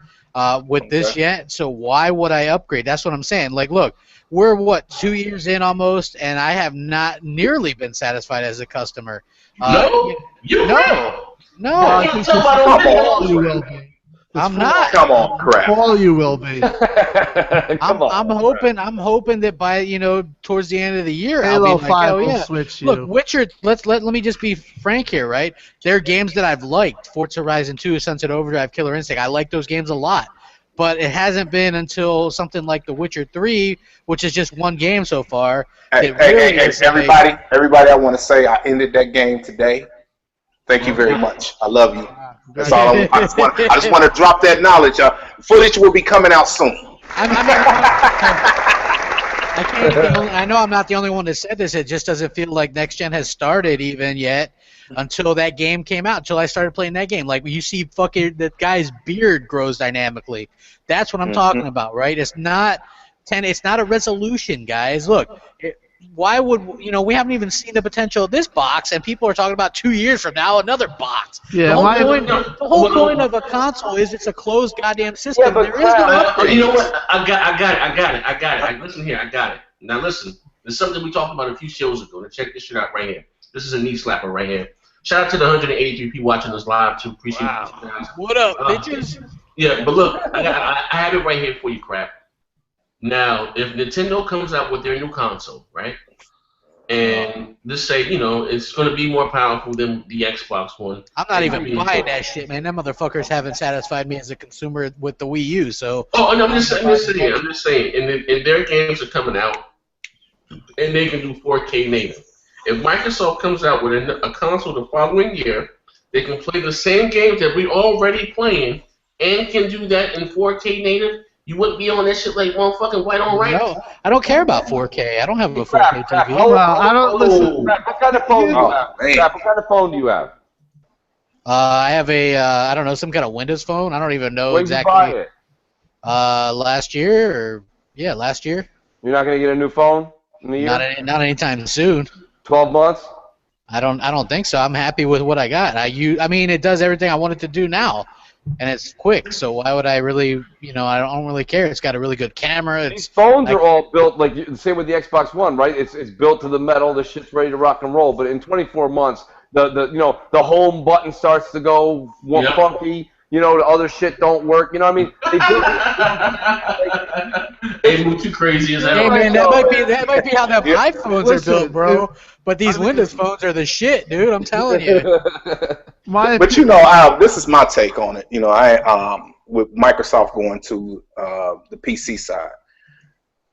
with this yet, so why would I upgrade? That's what I'm saying. Like, look, we're, 2 years in almost, and I have not nearly been satisfied as a customer. No. No, I'm not. Come on, crap. All you will be. I'm hoping that by towards the end of the year, Halo I'll be like, 5 oh, will yeah. switch you. Look, Witcher. Let me just be frank here, right? There are games that I've liked. Forza Horizon 2, Sunset Overdrive, Killer Instinct. I like those games a lot. But it hasn't been until something like The Witcher 3, which is just one game so far. Everybody, I want to say I ended that game today. Thank you very much. I love you. That's all. I just want to drop that knowledge. Footage will be coming out soon. I know I'm not the only one that said this. It just doesn't feel like next gen has started even yet. until that game came out, until I started playing that game. Like, you see fucking the guy's beard grows dynamically. That's what I'm talking about, right? It's not it's not a resolution, guys. Look, why would, we haven't even seen the potential of this box, and people are talking about 2 years from now another box. Yeah, the whole point of a console is it's a closed goddamn system. Yeah, but there is no upgrade. You know what? I got it. Listen here, I got it. Now listen, there's something we talked about a few shows ago. Now check this shit out right here. This is a knee slapper right here. Shout out to the 183 people watching us live too. Appreciate you guys. What up, bitches? Yeah, but look, I have it right here for you, crap. Now, if Nintendo comes out with their new console, right, and just say, it's going to be more powerful than the Xbox One. I'm not even buying that shit, man. Them motherfuckers haven't satisfied me as a consumer with the Wii U, so... Oh, no, I'm just saying. And their games are coming out, and they can do 4K native. If Microsoft comes out with a console the following year, they can play the same games that we're already playing and can do that in 4K native. You wouldn't be on that shit like motherfucking white on right. No, I don't care about 4K. I don't have a 4K TV. I don't listen. What kind of phone do you have? What kind of phone do you have? I have I don't know, some kind of Windows phone. I don't even know When exactly. When did you buy it? Last year, last year. You're not gonna get a new phone in the year? Not anytime soon. 12 months? I don't think so. I'm happy with what I got. I mean, it does everything I want it to do now, and it's quick. So why would I really, I don't really care. It's got a really good camera. These phones are all built like the same with the Xbox One, right? It's built to the metal. The shit's ready to rock and roll. But in 24 months, the home button starts to go funky. The other shit don't work. You know what I mean? They move too crazy as hell. Hey man, that might be how the iPhones are built, bro. But these Windows phones are the shit, dude. I'm telling you. But this is my take on it. With Microsoft going to the PC side,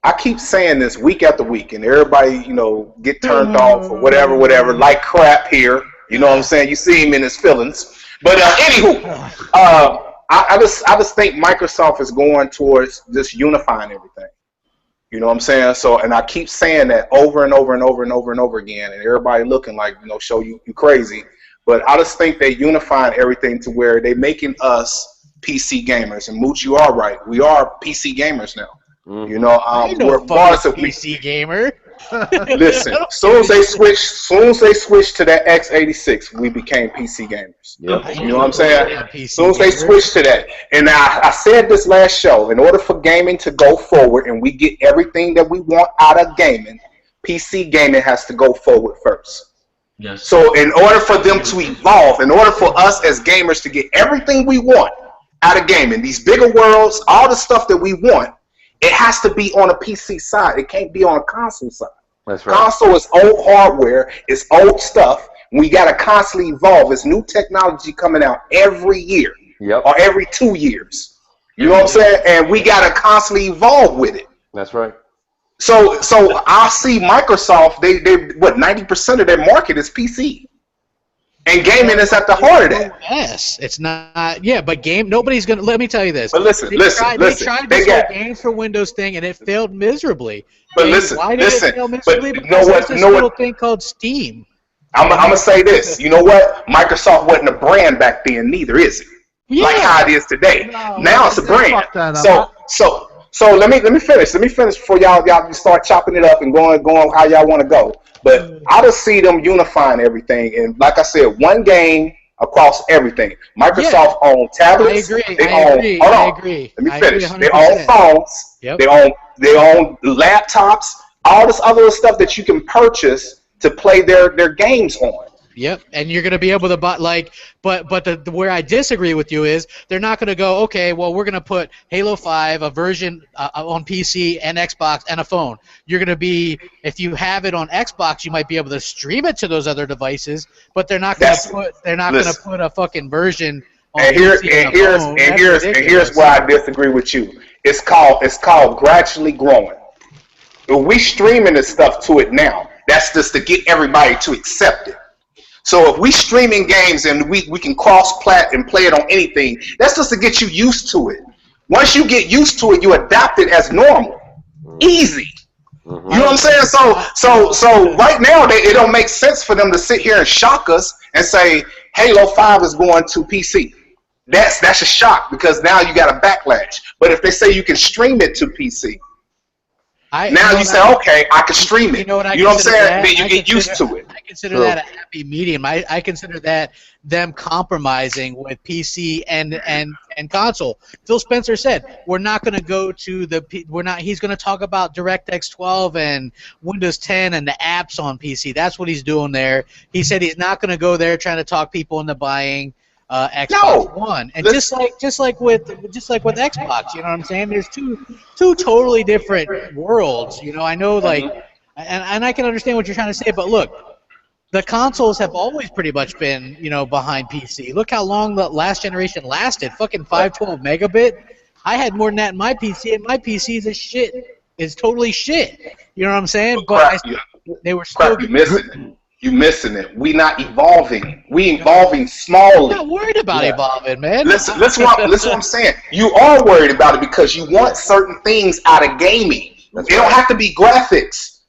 I keep saying this week after week, and everybody, get turned off or whatever, like crap here. You know what I'm saying? You see him in his feelings. But anywho, I just think Microsoft is going towards just unifying everything. You know what I'm saying? So, and I keep saying that over and over and over and over and over again, and everybody looking like, show you crazy. But I just think they're unifying everything to where they're making us PC gamers. And Mooch, you are right. We are PC gamers now. We're PC gamer. Listen, soon as they switched to that x86, we became PC gamers. Yep. You know what I'm saying? Soon as they switched to that, and I said this last show, in order for gaming to go forward and we get everything that we want out of gaming, PC gaming has to go forward first. Yes. So in order for them to evolve, in order for us as gamers to get everything we want out of gaming, these bigger worlds, all the stuff that we want, it has to be on a PC side. It can't be on a console side. That's right. Console is old hardware. It's old stuff. We got to constantly evolve. It's new technology coming out every year or every 2 years. You know what I'm saying? And we got to constantly evolve with it. That's right. So I see Microsoft, they 90% of their market is PC. And gaming is at the heart of that. Yes, it's not. Yeah, but nobody's gonna. Let me tell you this. But listen. They tried this whole games for Windows thing, and it failed miserably. But why did it fail miserably? But because there's this little thing called Steam. I'm gonna say this. You know what? Microsoft wasn't a brand back then, neither is it? Yeah. Like how it is today. Now it's a brand. So let me finish. Let me finish before y'all start chopping it up and going how y'all want to go. But I just see them unifying everything, and like I said, one game across everything. Microsoft owns tablets. I agree. Let me finish. They own phones. Yep. They own laptops. All this other stuff that you can purchase to play their games on. Yep, and you're gonna be able to buy but where I disagree with you is they're not gonna go, okay, well we're gonna put Halo 5 a version on PC and Xbox and a phone. You're gonna be, if you have it on Xbox, you might be able to stream it to those other devices, but they're not gonna put a fucking version on PC and a phone. Here's why I disagree with you. It's called gradually growing. If we streaming this stuff to it now, that's just to get everybody to accept it. So if we streaming games and we can cross-plat and play it on anything, that's just to get you used to it. Once you get used to it, you adapt it as normal. Easy. Mm-hmm. You know what I'm saying? So right now it don't make sense for them to sit here and shock us and say Halo 5 is going to PC. That's a shock because now you got a backlash. But if they say you can stream it to PC, now you say, okay, I can stream it. You know what I'm saying? Then you get used to it. I consider that a happy medium. I consider that them compromising with PC and console. Phil Spencer said we're not going to go to he's going to talk about DirectX 12 and Windows 10 and the apps on PC. That's what he's doing there. He said he's not going to go there trying to talk people into buying Xbox One. And just like with Xbox, you know what I'm saying? There's two totally different worlds. You know, I know and I can understand what you're trying to say, but look, the consoles have always pretty much been, behind PC. Look how long the last generation lasted. Fucking 512 megabit. I had more than that in my PC, and my PC is shit. It's totally shit. You know what I'm saying? But they were still good. You missing it. We not evolving. We evolving smallly. I'm not worried about evolving, man. Listen what I'm saying. You are worried about it because you want certain things out of gaming. It don't have to be graphics.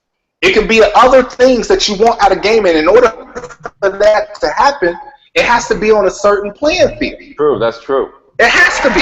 It can be other things that you want out of gaming. In order for that to happen, it has to be on a certain playing field. True, that's true. It has to be.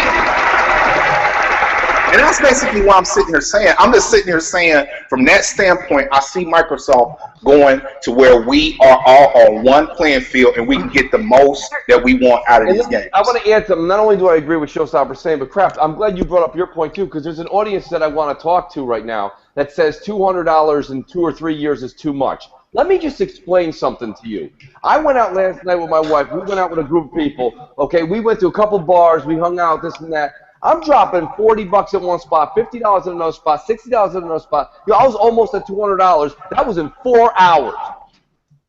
And that's basically what I'm sitting here saying. I'm just sitting here saying, from that standpoint, I see Microsoft going to where we are all on one playing field and we can get the most that we want out of these games. I want to add something. Not only do I agree with Showstopper saying, but Kraft, I'm glad you brought up your point too, because there's an audience that I want to talk to right now that says $200 in 2 or 3 years is too much. Let me just explain something to you. I went out last night with my wife. We went out with a group of people. Okay, we went to a couple bars. We hung out, this and that. I'm dropping $40 at one spot, $50 at another spot, $60 at another spot. I was almost at $200. That was in 4 hours.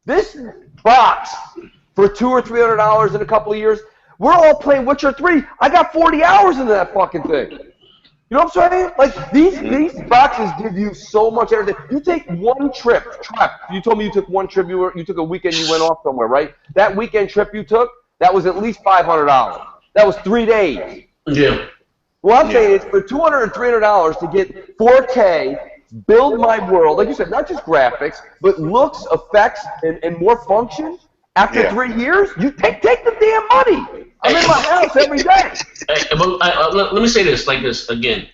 This box for $200 or $300 in a couple of years, we're all playing Witcher 3. I got 40 hours into that fucking thing. You know what I'm saying? Like, these boxes give you so much everything. You take one trip. You told me you took one trip. You took a weekend. You went off somewhere, right? That weekend trip you took, that was at least $500. That was 3 days. Yeah. What I'm saying is for $200 and $300 to get 4K, build my world, like you said, not just graphics, but looks, effects, and more function, after 3 years, you take the damn money. I'm in my house every day. Let me say this like this again,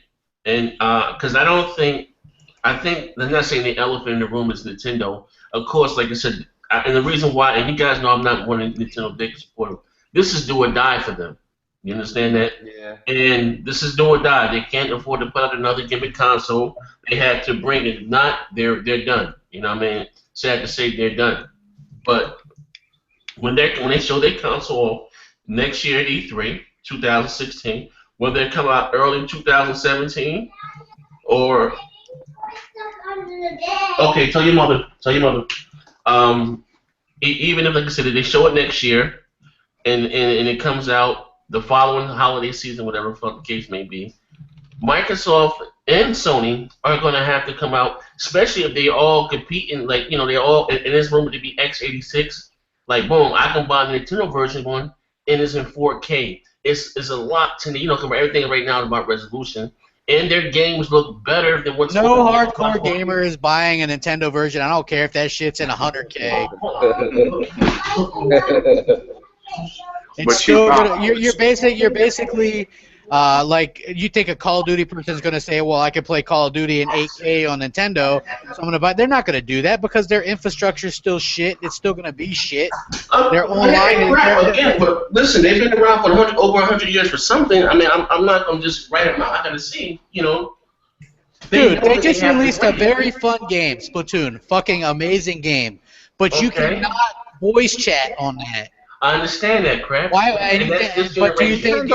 and because I think they're not saying the elephant in the room is Nintendo. Of course, like I said, and the reason why, and you guys know I'm not one of Nintendo big supporter. This is do or die for them. You understand that? Yeah. And this is do or die. They can't afford to put out another gimmick console. They have to bring it. If not, they're done. You know what I mean? Sad to say, they're done. But when they show their console next year at E3 2016, whether they come out early 2017 or okay, tell your mother. Even if, like I said, they show it next year and it comes out the following holiday season, whatever the fuck the case may be, Microsoft and Sony are going to have to come out, especially if they all compete in, like, they're all in this room to be x86. Like, boom, I can buy the Nintendo version one, and it's in 4K. It's a lot to, everything right now is about resolution, and their games look better than what's no hardcore gamer is buying a Nintendo version. I don't care if that shit's in 100K. It's still you're basically like, you think a Call of Duty person is going to say, well, I can play Call of Duty in 8K on Nintendo, so I'm going to buy. They're not going to do that because their infrastructure is still shit. It's still going to be shit. They're online. Again, but listen, they've been around for over 100 years for something. I mean, I'm not going to just write them out. I got to see, Dude, they just released a very fun game, Splatoon. Fucking amazing game. But you cannot voice chat on that. I understand that, crap. Why? But do you think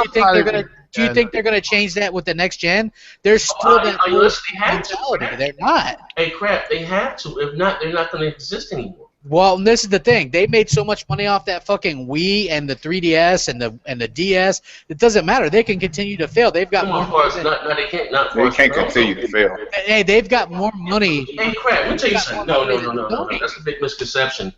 they're gonna change that with the next gen? There's still that mentality. They're not. Hey, crap! They have to. If not, they're not gonna exist anymore. Well, this is the thing. They made so much money off that fucking Wii and the 3DS and the DS. It doesn't matter. They can continue to fail. They've got more. They can't continue to fail. Hey, they've got more money. Hey, crap! Let me tell you something. No. That's a big misconception.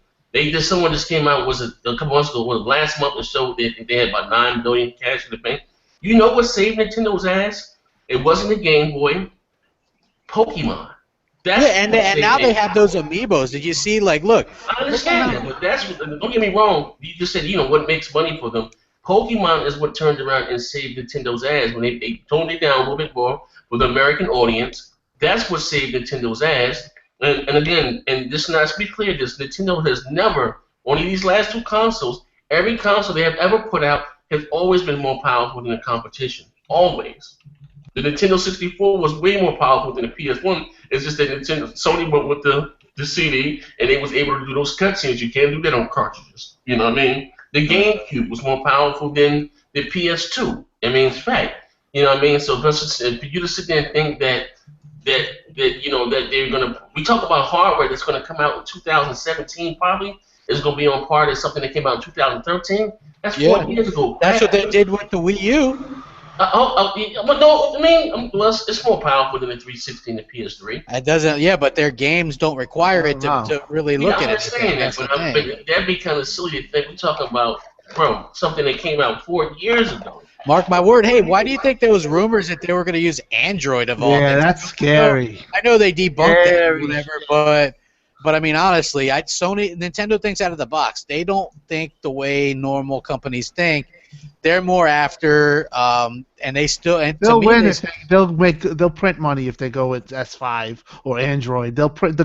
Someone just came out a couple months ago, last month, and showed that they had about $9 billion cash in the bank. You know what saved Nintendo's ass? It wasn't the Game Boy. Pokemon. That's Yeah, and now they have those amiibos. Did you see? Like, look. I understand that, but that's don't get me wrong. You just said what makes money for them. Pokemon is what turned around and saved Nintendo's ass when they toned it down a little bit more for the American audience. That's what saved Nintendo's ass. And again, and just not to be clear, this Nintendo has never, only these last two consoles, every console they have ever put out has always been more powerful than the competition. Always. The Nintendo 64 was way more powerful than the PS1. It's just that Sony went with the CD and they was able to do those cutscenes. You can't do that on cartridges. You know what I mean? The GameCube was more powerful than the PS2. I mean, it's fact. You know what I mean? So for you to sit there and think that they're gonna, we talk about hardware that's gonna come out in 2017 probably is gonna be on par as something that came out in 2013. That's 4 years ago. That's what they did with the Wii U. But no, I mean, well, it's more powerful than the 360 and the PS3. It doesn't, yeah, but their games don't require it to really look at it. I understand that, but that'd be kind of silly to think we're talking about, something that came out 4 years ago. Mark my word. Hey, why do you think there was rumors that they were going to use Android of all things? Yeah, that's scary. I know they debunked it or whatever, but I mean, honestly, Nintendo thinks out of the box. They don't think the way normal companies think. They're more after, and they still. And they'll win if they'll print money if they go with S5 or Android. They'll print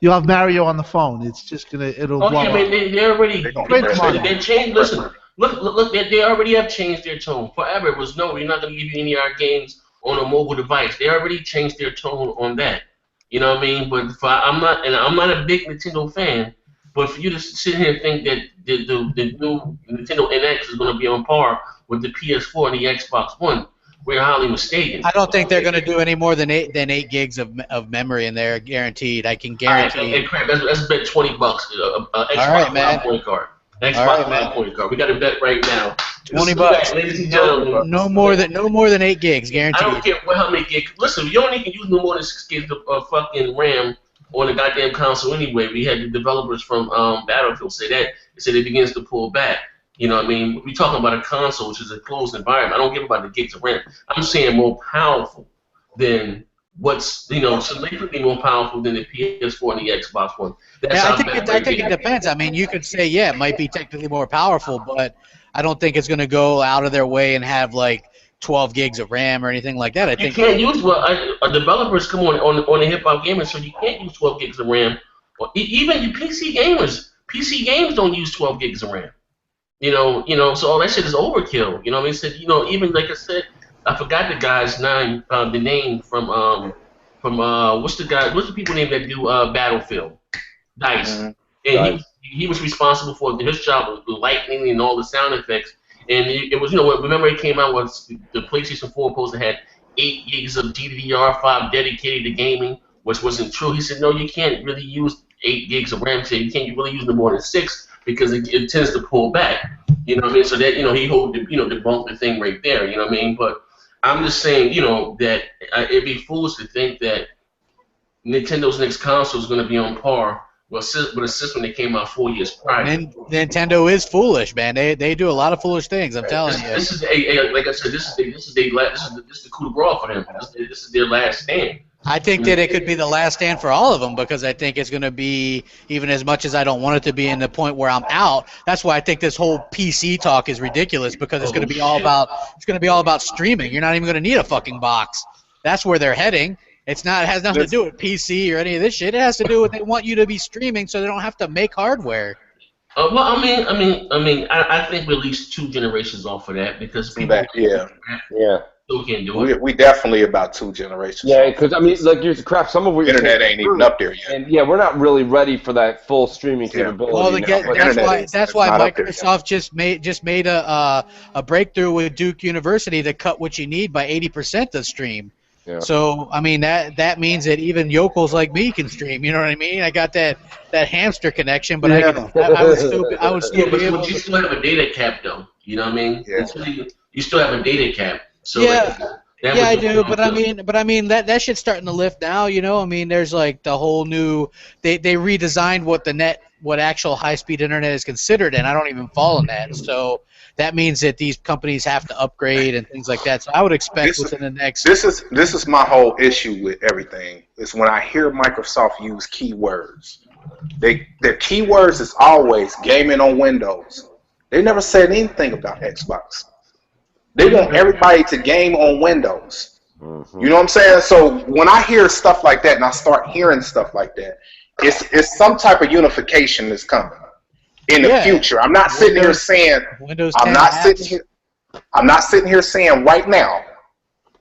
you'll have Mario on the phone. It's just it'll. Oh yeah, I mean they already they changed. Listen, look, they already have changed their tone. Forever it was no, we're not going to give you any of our games on a mobile device. They already changed their tone on that. You know what I mean? But I'm not a big Nintendo fan. But for you to sit here and think that the new Nintendo NX is going to be on par with the PS4 and the Xbox One, we're highly mistaken. I don't think they're going to do any more than 8 gigs of memory in there, guaranteed. I can guarantee. Hey, crap, let's bet $20. Xbox Live point card. Xbox Live point card. We got to bet right now. $20, ladies and gentlemen. No more than 8 gigs, guaranteed. I don't care how many gigs. Listen, you only can use no more than 6 gigs of fucking RAM on the goddamn console anyway. We had the developers from Battlefield say that. They said it begins to pull back. You know what I mean? We're talking about a console, which is a closed environment. I don't give about the gigs of RAM. I'm saying more powerful than what's, significantly more powerful than the PS4 and the Xbox One. I think it depends. I mean, you could say, it might be technically more powerful, but I don't think it's going to go out of their way and have, 12 gigs of RAM or anything like that. I think you can't use developers come on the hip hop gaming, so you can't use 12 gigs of RAM. Or even your PC gamers, PC games don't use 12 gigs of RAM. So all that shit is overkill. You know what I mean? So, even like I said, I forgot the guy's name, the name from what's the people name that do Battlefield? Dice. Mm-hmm. And he was responsible for his job was the lightning and all the sound effects. And it was, remember it came out was the PlayStation 4 supposed to have 8 gigs of DDR5 dedicated to gaming, which wasn't true. He said, no, you can't really use 8 gigs of RAM. He said, you can't really use no more than 6 because it tends to pull back. You know what I mean? So that, he debunked the thing right there. You know what I mean? But I'm just saying, that it'd be foolish to think that Nintendo's next console is going to be on par with a system that came out 4 years prior. Nintendo is foolish, man. They do a lot of foolish things. I'm telling you. This is like I said. This is the coup de grace for them. This is their last stand. I think that it could be the last stand for all of them because I think it's going to be, even as much as I don't want it to be in the point where I'm out. That's why I think this whole PC talk is ridiculous because it's going to be all about streaming. You're not even going to need a fucking box. That's where they're heading. It has nothing to do with PC or any of this shit. It has to do with they want you to be streaming so they don't have to make hardware. Well, I think we're at least 2 generations off of that because people still can't do it. We definitely about 2 generations. Yeah, because some of what internet ain't even up there yet. And we're not really ready for that full streaming capability. Well, that's why Microsoft just made a breakthrough with Duke University to cut what you need by 80% to stream. Yeah. So I mean that means that even yokels like me can stream. You know what I mean? I got that hamster connection, but I would still be able to. You still have a data cap though. You know what I mean? Yeah. You still have a data cap. So I do. But I mean that shit's starting to lift now. I mean there's the whole new. They redesigned what actual high-speed internet is considered, and I don't even fall in that. So that means that these companies have to upgrade and things like that. So I would expect within the next. This is my whole issue with everything. Is when I hear Microsoft use keywords. Their keywords is always gaming on Windows. They never said anything about Xbox. They want everybody to game on Windows. Mm-hmm. You know what I'm saying? So when I hear stuff like that and I start hearing stuff like that, it's some type of unification that's coming in the future. I'm not sitting here saying I'm not sitting here saying right now,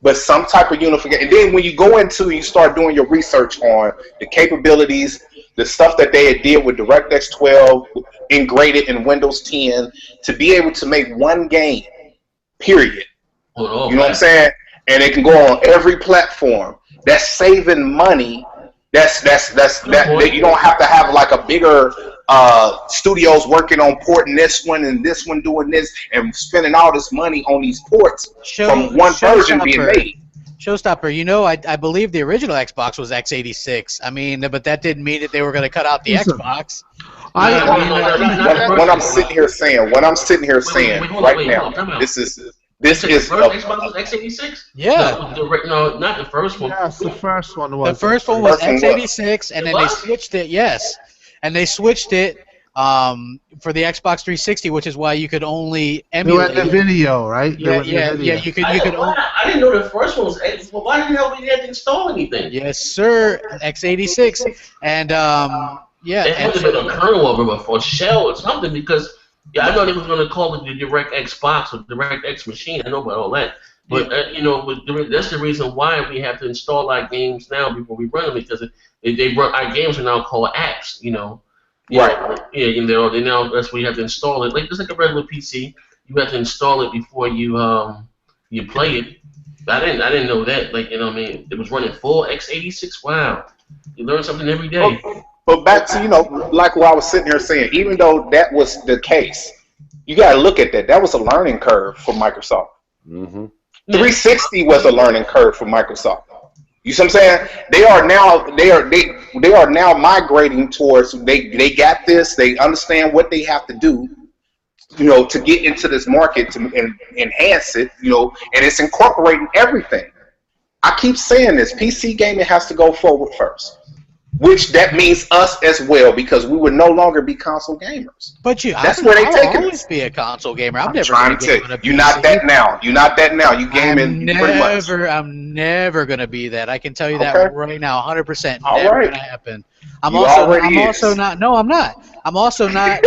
but some type of unification. And then when you go into, you start doing your research on the capabilities, the stuff that they did with DirectX 12, integrated in Windows 10, to be able to make one game, period. You know what I'm saying? And it can go on every platform. That's saving money. That you don't have to have like a bigger studios working on porting this one and this one doing this and spending all this money on these ports from one version being made. Showstopper, you know, I believe the original Xbox was x86. I mean, but that didn't mean that they were going to cut out the Xbox. What I'm sitting here saying right now, this is the first Xbox was x86? Yeah. No, not the first one. Yes, the first one was. The first one was x86, and then they switched it. Yes, and they switched it for the Xbox 360, which is why you could only emulate the video, right? Yeah. You could. I didn't know the first one was. Well, why the hell we had to install anything? Yes, sir. x86, and yeah. It had to be a kernel of it or shell or something because. Yeah, I know they was going to call it the DirectX box or DirectX machine. I know about all that. But, you know, that's the reason why we have to install our games now before we run them because they run, our games are now called apps, you know. Right. Yeah, you know, now that's where you have to install it. Like, just like a regular PC, you have to install it before you play it. I didn't know that. Like, you know what I mean? It was running full x86. Wow. You learn something every day. But back to, you know, like what I was sitting here saying, even though that was the case, you got to look at that. That was a learning curve for Microsoft. Mm-hmm. 360 was a learning curve for Microsoft. You see what I'm saying? They are now migrating towards they got this. They understand what they have to do, you know, to get into this market to enhance it, you know, and it's incorporating everything. I keep saying this: PC gaming has to go forward first. Which that means us as well, because we would no longer be console gamers. But that's where they take it. I'll always be a console gamer. I'm never trying to tell you. You're not that now. You're not that now. You gaming pretty much. I'm never gonna be that. I can tell you that right now, 100%. All never right. Gonna happen. I'm also not. No, I'm not. I'm also not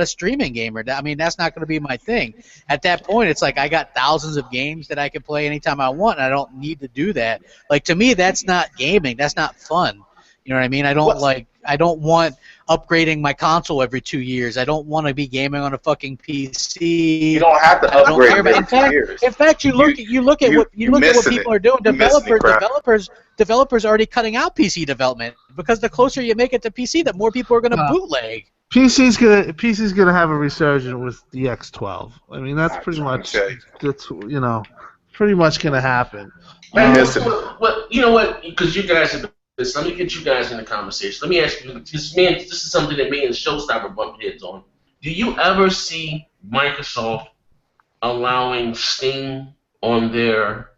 a streaming gamer. I mean, that's not going to be my thing. At that point, it's like I got thousands of games that I can play anytime I want, and I don't need to do that. Like, to me, that's not gaming. That's not fun. You know what I mean? I don't want upgrading my console every 2 years. I don't want to be gaming on a fucking PC. You don't have to upgrade every 2 years. In fact, you look at what people are doing. Developers are already cutting out PC development because the closer you make it to PC, the more people are going to bootleg. PC's gonna have a resurgence with the X12. I mean, that's pretty much pretty much gonna happen. Well, you know what? Because you guys have this. Let me get you guys in the conversation. Let me ask you. This is something that me and Showstopper bumped heads on. Do you ever see Microsoft allowing Steam on their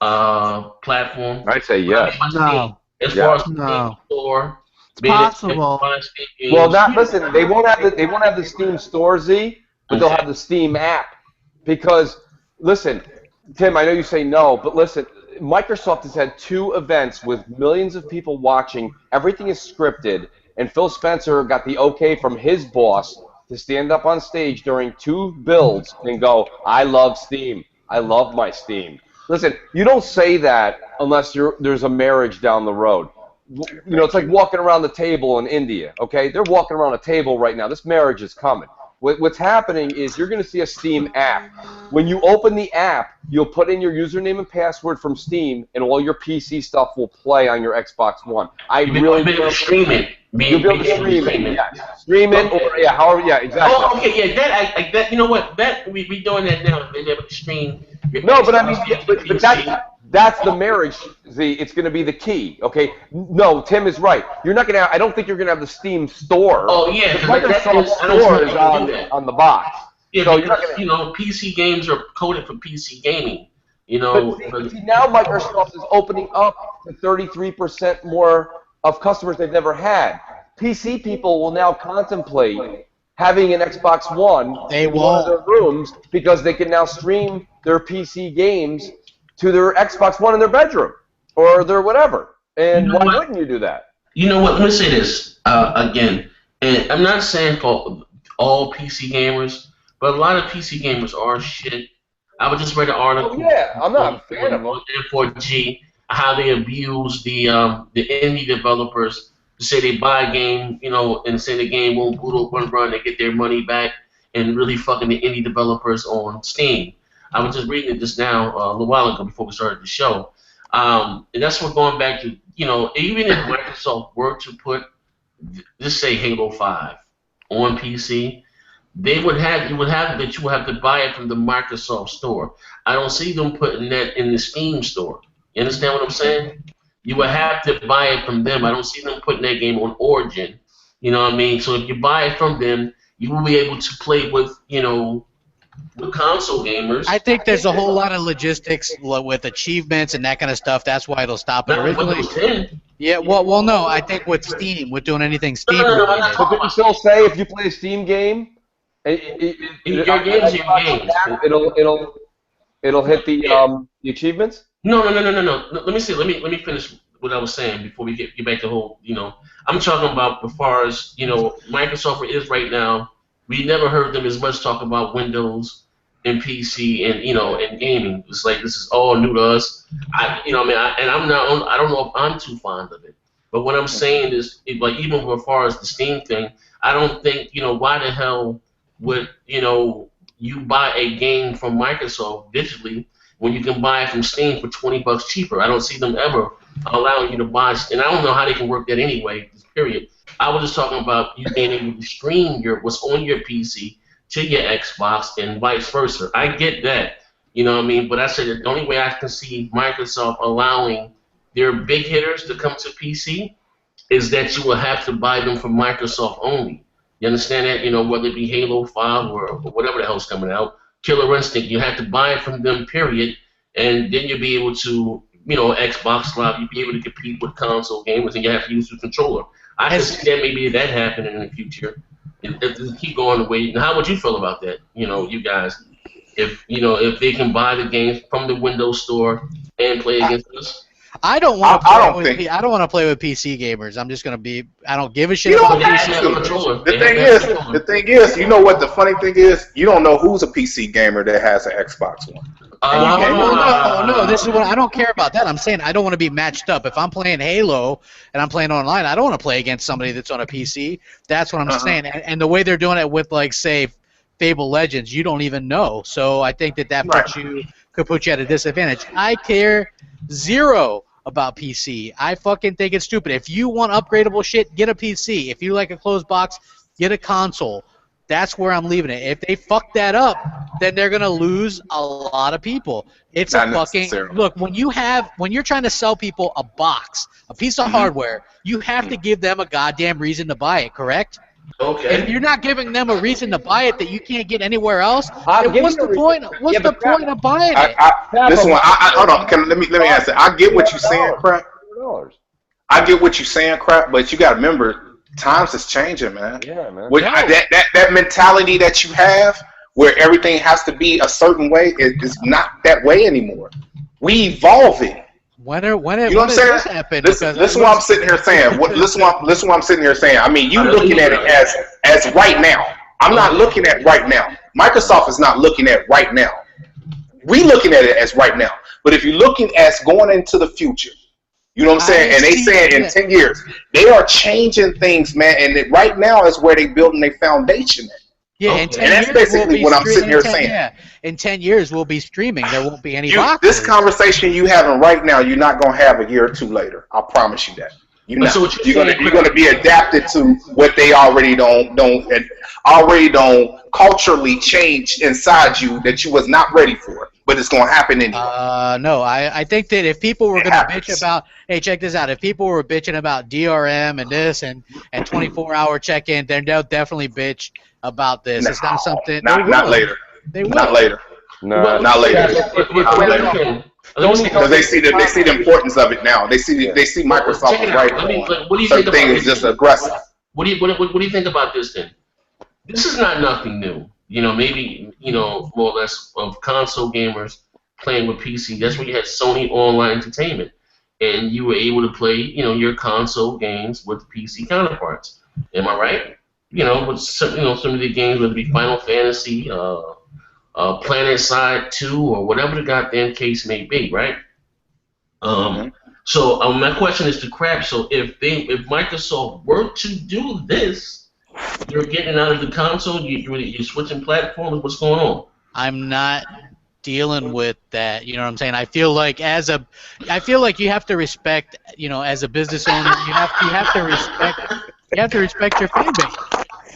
platform? I'd say yes. No. As far as Steam Store, it's possible. Well, listen. They won't have the Steam Store, Z, but they'll have the Steam app. Because listen, Tim, I know you say no, but listen. Microsoft has had 2 events with millions of people watching. Everything is scripted, and Phil Spencer got the okay from his boss to stand up on stage during 2 builds and go, "I love Steam. I love my Steam." Listen, you don't say that unless there's a marriage down the road. You know, it's like walking around the table in India, okay? They're walking around a table right now. This marriage is coming. What's happening is you're going to see a Steam app. When you open the app, you'll put in your username and password from Steam, and all your PC stuff will play on your Xbox One. You'll be able to stream it. You'll be able to stream it. Yeah. Stream it, or however, exactly. Oh, okay, that you know what? That we doing that now. They're able to stream. No, but I mean, but That's the marriage. Z. It's going to be the key. Okay. No, Tim is right. You're not going to. I don't think you're going to have the Steam store. Oh yeah, The because Microsoft store is on the box. Yeah, so because you know PC games are coded for PC gaming. You know, but see, now Microsoft is opening up to 33% more of customers they've never had. PC people will now contemplate having an Xbox One in one of their rooms because they can now stream their PC games to their Xbox One in their bedroom or their whatever. And why wouldn't you do that? You know what? Let me say this again. And I'm not saying for all PC gamers, but a lot of PC gamers are shit. I would just read an article. Oh, yeah, I'm not a fan of them. On N4G, how they abuse the indie developers to say they buy a game, you know, and say the game won't boot up one run, they get their money back, and really fucking the indie developers on Steam. I was just reading it just now a little while ago before we started the show. And that's what going back to, you know, even if Microsoft were to put, just say Halo 5 on PC, you would have to buy it from the Microsoft store. I don't see them putting that in the Steam store. You understand what I'm saying? You would have to buy it from them. I don't see them putting that game on Origin. You know what I mean? So if you buy it from them, you will be able to play with, you know, with console gamers. I think there's a whole lot of logistics with achievements and that kind of stuff. That's why it'll stop it originally. Yeah, well, no. I think with Steam, with doing anything Steam. But did you still say if you play a Steam game, your game's your game. It'll hit the achievements? No. Let me see. Let me finish what I was saying before we get back to the whole. You know, I'm talking about as far as, you know, Microsoft is right now. We never heard them as much talk about Windows and PC and, you know, and gaming. It's like this is all new to us. I don't know if I'm too fond of it. But what I'm saying is, like, even as far as the Steam thing, I don't think, you know, why the hell would, you know, you buy a game from Microsoft digitally when you can buy it from Steam for $20 cheaper? I don't see them ever allowing you to buy, and I don't know how they can work that anyway, period. I was just talking about you being able to stream what's on your PC to your Xbox and vice versa. I get that, you know what I mean? But I said the only way I can see Microsoft allowing their big hitters to come to PC is that you will have to buy them from Microsoft only. You understand that? You know, whether it be Halo 5 or whatever the hell's coming out, Killer Instinct, you have to buy it from them, period, and then you'll be able to, you know, Xbox Live, you'll be able to compete with console gamers, and you have to use the controller. I can see that maybe that happening in the future. If keep going the way. Now, how would you feel about that? You know, you guys, if they can buy the games from the Windows Store and play against us. I don't want to play with PC gamers. I'm just gonna be. I don't give a shit about PC. The thing is, you know what the funny thing is? You don't know who's a PC gamer that has an Xbox One. No. This is what I don't care about that. I'm saying I don't want to be matched up. If I'm playing Halo and I'm playing online, I don't want to play against somebody that's on a PC. That's what I'm saying. And the way they're doing it with, like, say, Fable Legends, you don't even know. So I think that could put you at a disadvantage. I care zero about PC. I fucking think it's stupid. If you want upgradable shit, get a PC. If you like a closed box, get a console. That's where I'm leaving it. If they fuck that up, then they're gonna lose a lot of people. It's not a fucking look. When you're trying to sell people a box, a piece of hardware, you have to give them a goddamn reason to buy it. Correct? Okay. If you're not giving them a reason to buy it that you can't get anywhere else, then what's the point? What's the point of buying it? Listen, hold on. Let me answer. I get what you're saying, crap. I get what you're saying, crap. But you got to remember, times is changing, man. Yeah, man. That mentality that you have, where everything has to be a certain way, is not that way anymore. We evolving. You know what I'm saying? Listen what I'm sitting here saying. Listen what I'm sitting here saying. I mean, you looking at it as right now. I'm not looking at right now. Microsoft is not looking at right now. We looking at it as right now. But if you're looking at going into the future, you know what I'm saying? And they saying in 10 years, they are changing things, man. And right now is where they building their foundation at. Yeah, in 10 and that's basically what I'm sitting here saying. Yeah, in 10 years we'll be streaming. There won't be any boxes. This conversation you having right now, you're not gonna have a year or two later. I promise you that. You're gonna be adapted to what they already don't culturally change inside you that you was not ready for. but it's going to happen anyway. No, I think that if people were It going to happens. bitch about, hey, check this out. If people were bitching about DRM and this and 24-hour check-in, then they'll definitely bitch about this. No, It's not something. not later. They will. Not later. No. Not later. Because Because they see the importance of it now. They see Microsoft is right. What do you think Certain about things this? just aggressive. What do you think about this then? This is not nothing new. Maybe more or less of console gamers playing with PC. That's when you had Sony Online Entertainment, and you were able to play your console games with PC counterparts. Am I right? With some of the games, whether it be Final Fantasy, Planet Side 2, or whatever the goddamn case may be, right? So my question is to Crab. So if Microsoft were to do this, you're getting out of the console, you're switching platforms. What's going on? I'm not dealing with that. You know what I'm saying? I feel like you have to respect. As a business owner, you have to respect your fan base,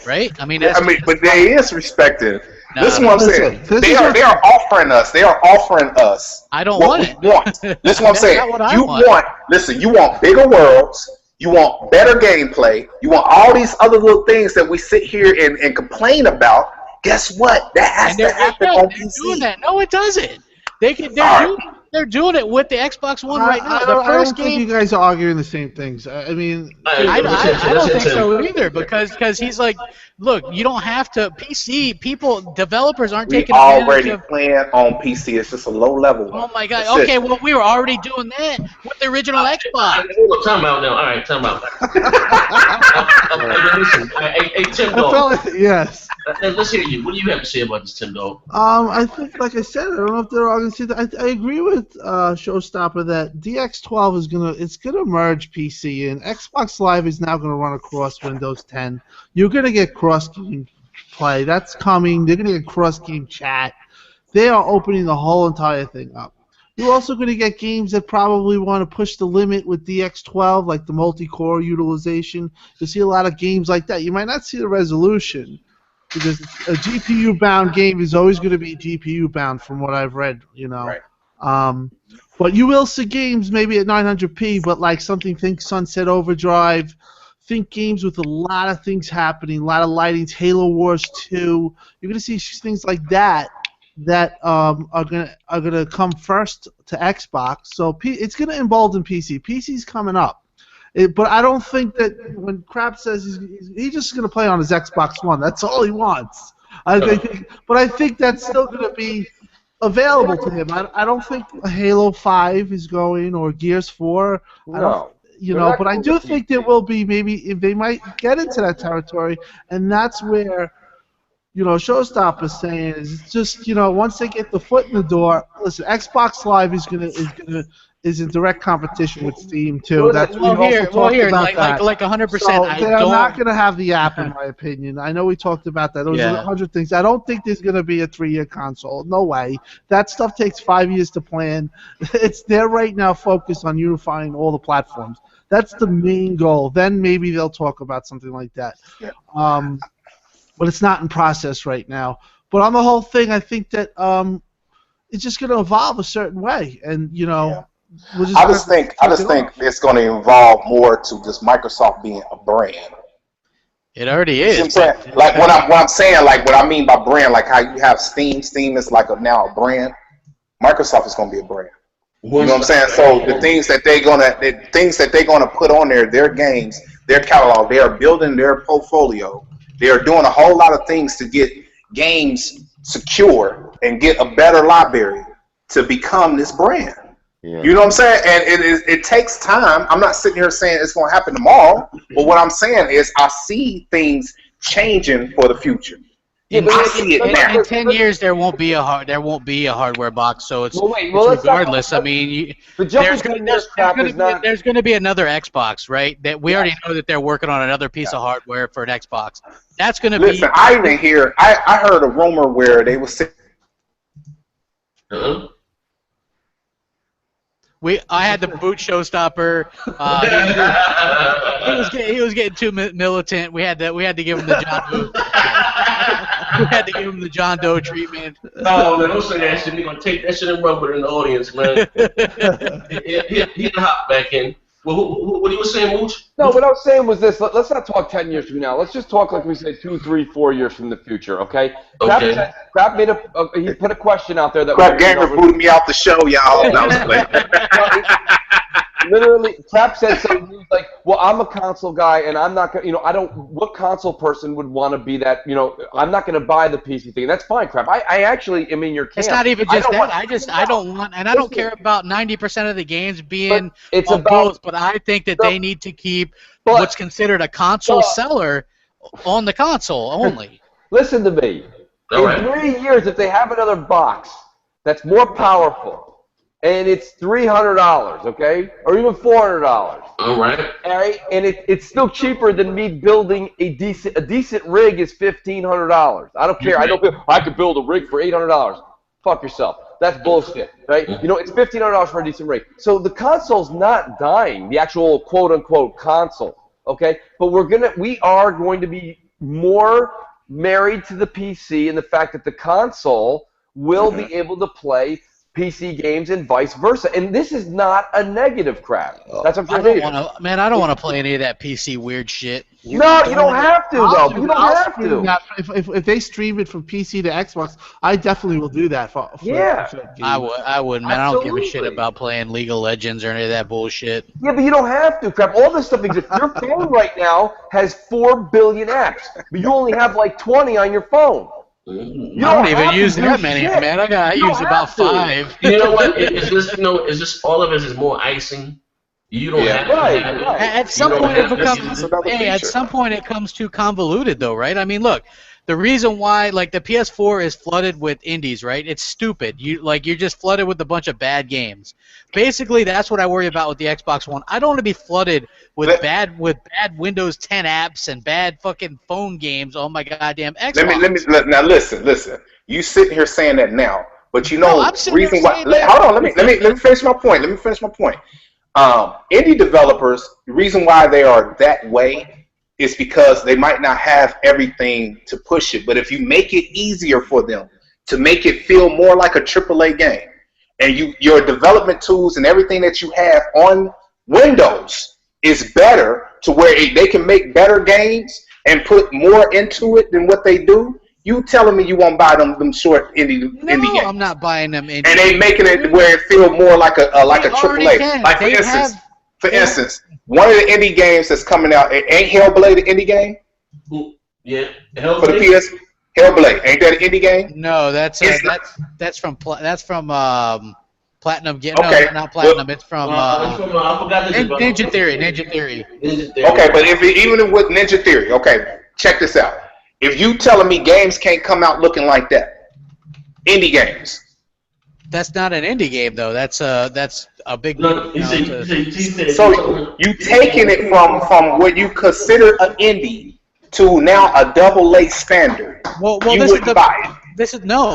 right? I mean, but they is respected. No, This is what I'm saying. They are offering us. I don't what want we it. want. This is what I'm That's saying. not what I You want. listen. You want bigger worlds. You want better gameplay. You want all these other little things that we sit here and complain about. Guess what? That has to happen on they're PC. doing that. No, it doesn't. They're doing it with the Xbox One right now. I don't think you guys are arguing the same things. I mean, I don't think so either, because he's like, look, you don't have to. PC developers aren't We taking advantage already of. playing on PC. It's just a low level one. Oh my God! That's Okay, it. well, we were already doing that with the original Xbox. Time out now. All right, time out. Listen, hey, Tim Dog. yes. Let's hear you. What do you have to say about this, Tim Dog? I think, like I said, I don't know if they're all going to see that. I agree with Showstopper that DX12 it's gonna merge PC, and Xbox Live is now gonna run across Windows 10. You're gonna get cross-game play. That's coming. They're gonna get cross-game chat. They are opening the whole entire thing up. You're also going to get games that probably want to push the limit with DX12, like the multi-core utilization. You'll see a lot of games like that. You might not see the resolution, because a GPU-bound game is always going to be GPU-bound, from what I've read. Right. But you will see games maybe at 900p, but like think Sunset Overdrive, think games with a lot of things happening, a lot of lightings, Halo Wars 2. You're going to see things like that are gonna come first to Xbox. So it's gonna embolden PC. PC's coming up. But I don't think that when Crap says he's just gonna play on his Xbox One, that's all he wants. But I think that's still gonna be available to him. I don't think Halo 5 is going, or Gears 4. No. But I do think there will be, maybe, if they might get into that territory, and that's where Showstopper is saying is just, once they get the foot in the door. Listen, Xbox Live is in direct competition with Steam too. That's like 100%. So they're not going to have the app, in my opinion. I know we talked about that. There was 100 things. I don't think there's going to be a 3-year console. No way. That stuff takes 5 years to plan. They're right now focused on unifying all the platforms. That's the main goal. Then maybe they'll talk about something like that. Yeah. But it's not in process right now. But on the whole thing, I think that it's just going to evolve a certain way, and I just think it's going to evolve more to just Microsoft being a brand. It already is. You know what I'm saying? Like what I'm saying, like what I mean by brand, like how you have Steam. Steam is like now a brand. Microsoft is going to be a brand. You know what I'm saying? So the things that they're gonna put on there, their games, their catalog, they are building their portfolio. They are doing a whole lot of things to get games secure and get a better library to become this brand. Yeah. You know what I'm saying? And it takes time. I'm not sitting here saying it's going to happen tomorrow, but what I'm saying is I see things changing for the future. In 10 years, there won't be a hardware box, so it's regardless. I mean, there's going to be another Xbox, right? That we already know that they're working on another piece of hardware for an Xbox. That's going to be. Listen, I heard a rumor where they were saying. I had the boot Showstopper. He was getting too militant. We had to give him the John boot. We had to give him the John Doe treatment. No, man, don't say that shit. We're going to take that shit and run with it in the audience, man. He can hop back in. Well, what you were saying, Mooch? No, what I was saying was this. Let's not talk 10 years from now. Let's just talk like we said 2, 3, 4 years from the future, okay? Okay. Crap made he put a question out there that Crap Gamer booted me out the show, y'all. That was great. Literally, Crap said something. He was like, "Well, I'm a console guy, and I'm not gonna, I don't. What console person would want to be that? I'm not gonna buy the PC thing. That's fine, Crap. I actually am in your camp. It's not even just that. I don't want, and I don't care about 90% of the games being on both. But I think that they need to keep what's considered a console seller on the console only. Listen to me. In 3 years, if they have another box that's more powerful. And it's $300, okay, or even $400. All right. And it's still cheaper than me building a decent rig is $1,500. I don't care. I could build a rig for $800. Fuck yourself. That's bullshit, right? It's $1,500 for a decent rig. So the console's not dying, the actual quote unquote console, okay? But we are going to be more married to the PC in the fact that the console will be able to play PC games and vice versa, and this is not a negative, Crap. That's what I'm saying. I don't want to play any of that PC weird shit. No, you don't have to, though. You don't have to. If they stream it from PC to Xbox, I definitely will do that. I would, man. Absolutely. I don't give a shit about playing League of Legends or any of that bullshit. Yeah, but you don't have to, Crap. All this stuff exists. Your phone right now has 4 billion apps, but you only have like 20 on your phone. I don't even use that many, man. I use about 5. You know what? It's just all of it is more icing. You don't have to have it. At some point it becomes at some point it comes too convoluted though, right? I mean, look, the reason why like the PS4 is flooded with indies, right? It's stupid. You're just flooded with a bunch of bad games. Basically, that's what I worry about with the Xbox One. I don't want to be flooded with bad Windows 10 apps and bad fucking phone games on my goddamn Xbox. Now listen. You sitting here saying that now, but reason why? Hold on, let me finish my point. Indie developers, the reason why they are that way is because they might not have everything to push it. But if you make it easier for them to make it feel more like a AAA game, and your development tools and everything that you have on Windows is better to where they can make better games and put more into it than what they do, you telling me you won't buy them short indie games? No, I'm not buying them. And they making it where it feel more like a AAA. Like for instance, one of the indie games that's coming out, ain't Hellblade an indie game? Yeah, Hellblade. For the PS, Hellblade, ain't that an indie game? No, that's from Platinum. Okay. No, not Platinum. It's from I forgot Ninja Theory. Ninja Theory. Okay, but even with Ninja Theory, okay, check this out. If you telling me games can't come out looking like that, indie games. That's not an indie game though. That's a big. So you taking it from what you consider an indie to now a AA standard. Well, you wouldn't buy it.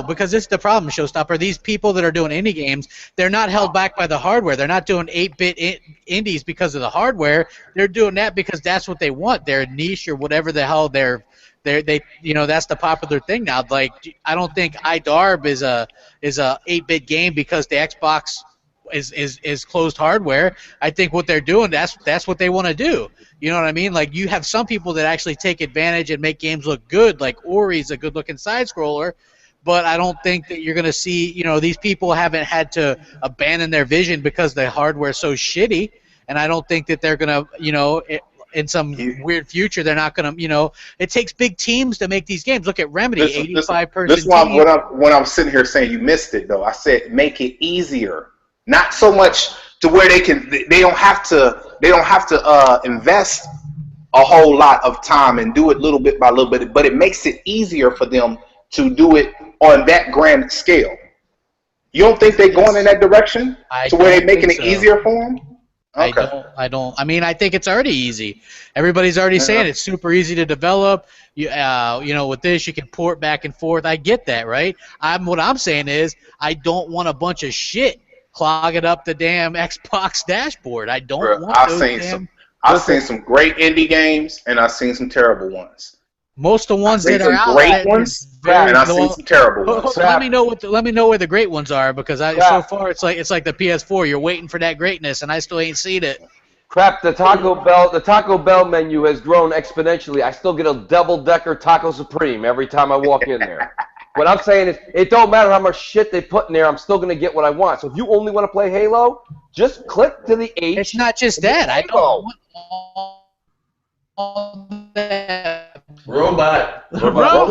Because this is the problem, Showstopper. These people that are doing indie games, they're not held back by the hardware. They're not doing 8-bit indies because of the hardware. They're doing that because that's what they want. Their niche or whatever the hell they that's the popular thing now. Like I don't think iDarb is a 8-bit game because the Xbox is closed hardware. I think what they're doing, that's what they want to do. You know what I mean? Like you have some people that actually take advantage and make games look good. Like Ori's a good-looking side scroller, but I don't think that you're going to see. These people haven't had to abandon their vision because the hardware's so shitty, and I don't think that they're going to, in some weird future, they're not going to, it takes big teams to make these games. Look at Remedy, 85-person This is what I'm sitting here saying. You missed it, though. I said make it easier. Not so much to where they don't have to invest a whole lot of time and do it little bit by little bit, but it makes it easier for them to do it on that grand scale. You don't think they're going in that direction to where they're making it easier for them? Okay. I don't. I mean, I think it's already easy. Everybody's already saying it's super easy to develop. With this you can port back and forth. I get that, right? What I'm saying is I don't want a bunch of shit clogging up the damn Xbox dashboard. I don't want those I've seen some great indie games and I've seen some terrible ones. Most of the ones I've that seen are some out great there, ones, very and I've seen some terrible ones. Let me know where the great ones are, because so Crap. far it's like the PS4. You're waiting for that greatness, and I still ain't seen it. Crap, the Taco Bell menu has grown exponentially. I still get a double-decker Taco Supreme every time I walk in there. What I'm saying is, it don't matter how much shit they put in there, I'm still going to get what I want. So if you only want to play Halo, just click to the H. It's not just that. I don't want all that. Robot. Oh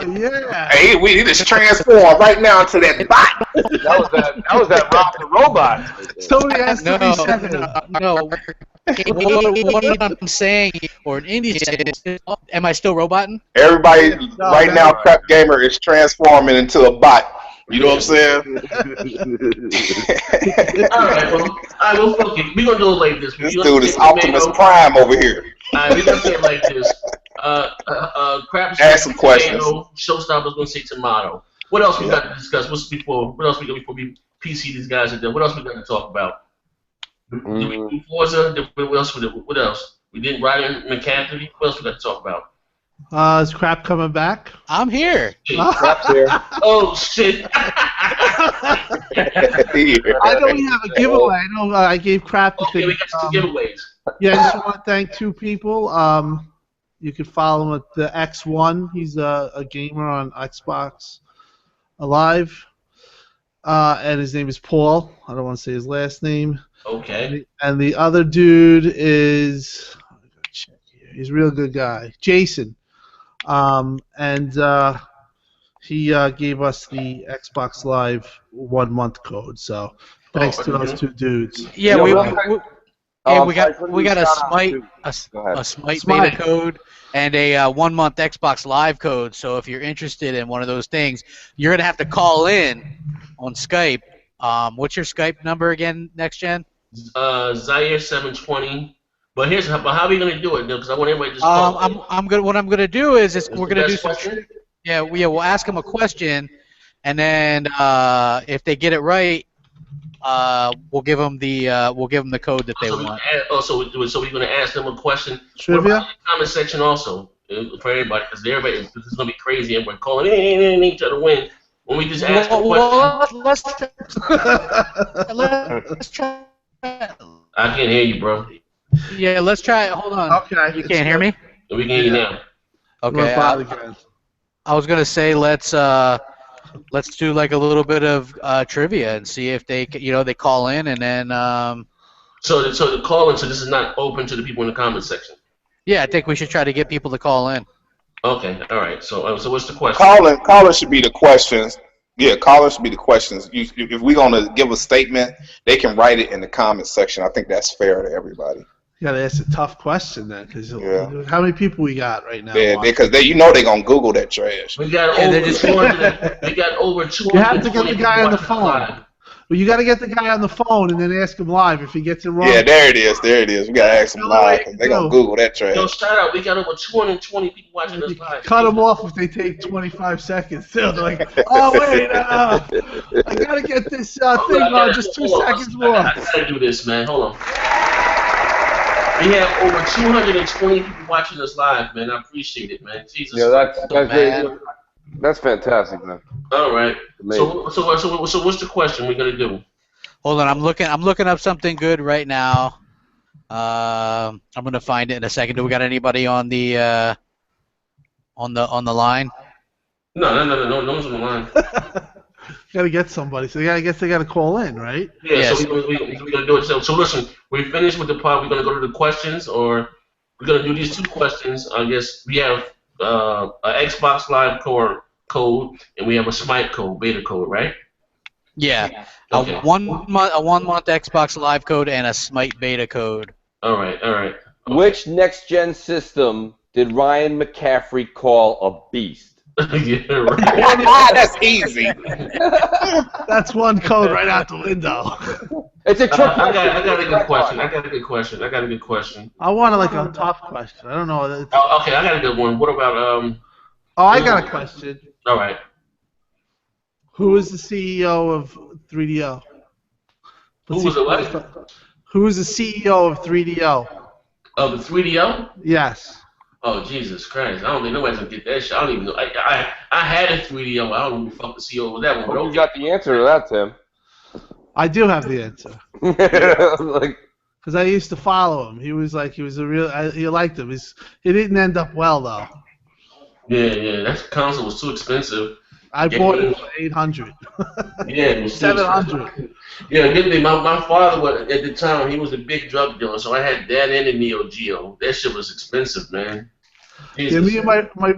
yeah. Hey, we need to transform right now into that bot. That was that Rock the Robot. Somebody has to be second. No. What I'm saying, or an indie saying, am I still roboting? Everybody right now, Crap Gamer is transforming into a bot. You know what I'm saying? Alright, well, fuck it. We're going to do it like this. This dude is Optimus Prime over here. Alright, we're going to do it like this. Crap. Ask some questions. Showstopper's going to say tomato. What else we got to discuss? What else we got before we PC these guys are done? What else we got to talk about? Did we do Forza? What else? We did Ryan McCaffrey. What else we got to talk about? Is Crap coming back? I'm here. Crap's here. Oh shit! I know we have a giveaway. I know I gave Crap the Okay, thing. we got some giveaways. Yeah, I just want to thank two people. You can follow him at the X1. He's a gamer on Xbox Live. And his name is Paul. I don't want to say his last name. Okay. And the other dude is, he's a real good guy, Jason. He gave us the Xbox Live 1 month code. So thanks to those two dudes. Yeah, we got a Go Smite Smite. beta code and a 1 month Xbox Live code. So if you're interested in one of those things, you're gonna have to call in on Skype. What's your Skype number again, Next Gen? Zaire 720. But how are we gonna do it? Because I want everybody to just call. What I'm gonna do is we're gonna do some. Question? We'll ask them a question, and then if they get it right, we'll give them the code that they want. So we're gonna ask them a question. Trivia? What about in the comment section also for everybody, because this is gonna be crazy and we're calling each other to win. When we just ask a question. Let's try. I can't hear you, bro. Yeah, let's try it. Hold on. Okay. You can't hear me? We can hear you now. Okay. I was gonna say let's do like a little bit of trivia and see if they they call in and then. So the call in. So this is not open to the people in the comment section. Yeah, I think we should try to get people to call in. Okay. All right. So what's the question? Calling should be the questions. Yeah, calling should be the questions. If we're gonna give a statement, they can write it in the comment section. I think that's fair to everybody. You gotta ask a tough question then, because how many people we got right now? Yeah, because they're gonna Google that trash. We got over 200. We got over 200. You have to get the guy on the phone. Well, you got to get the guy on the phone and then ask him live if he gets it wrong. Yeah, there it is. We gotta ask them live because they're gonna Google that trash. Yo, shout out! We got over 220 people watching us live. Cut them off if they take 25 seconds. They're like, oh wait, I gotta get this thing on just 2 seconds more. I gotta do this, man. Hold on. We have over 220 people watching us live, man. I appreciate it, man. Jesus. Yeah, that's fantastic, man. All right. So what's the question we're gonna do? Hold on, I'm looking up something good right now. I'm gonna find it in a second. Do we got anybody on the line? No one's on the line. Gotta get somebody. So I guess they gotta call in, right? Yeah. Yes. So we're gonna do it. So listen, we finished with the part. We're gonna go to the questions, or we're gonna do these two questions. I guess we have an Xbox Live code, and we have a Smite code, beta code, right? Yeah. Okay. A 1 month Xbox Live code and a Smite beta code. All right. Okay. Which next-gen system did Ryan McCaffrey call a beast? Yeah, right. That's easy. That's one code right out the window. It's a trick. I got a good question. I got a good question. I wanted like a tough question. I don't know. Okay, I got a good one. What about I got a question. All right. Who is the CEO of 3DO? Who was the what? Who is the CEO of 3DO? Of the 3DO? Yes. Oh Jesus Christ! I don't think nobody's gonna get that shit. I don't even know. I had a 3DO. I don't even fuck the CO with that one. But Hope you okay. got the answer to that, Tim. I do have the answer. Like, Because I used to follow him. He was a real. He liked him. He didn't end up well though. Yeah. That console was too expensive. I bought it for $800. Yeah, it was too expensive. $700. Yeah, good thing. My father was at the time. He was a big drug dealer, so I had that and a Neo Geo. That shit was expensive, man. Yeah, Jesus.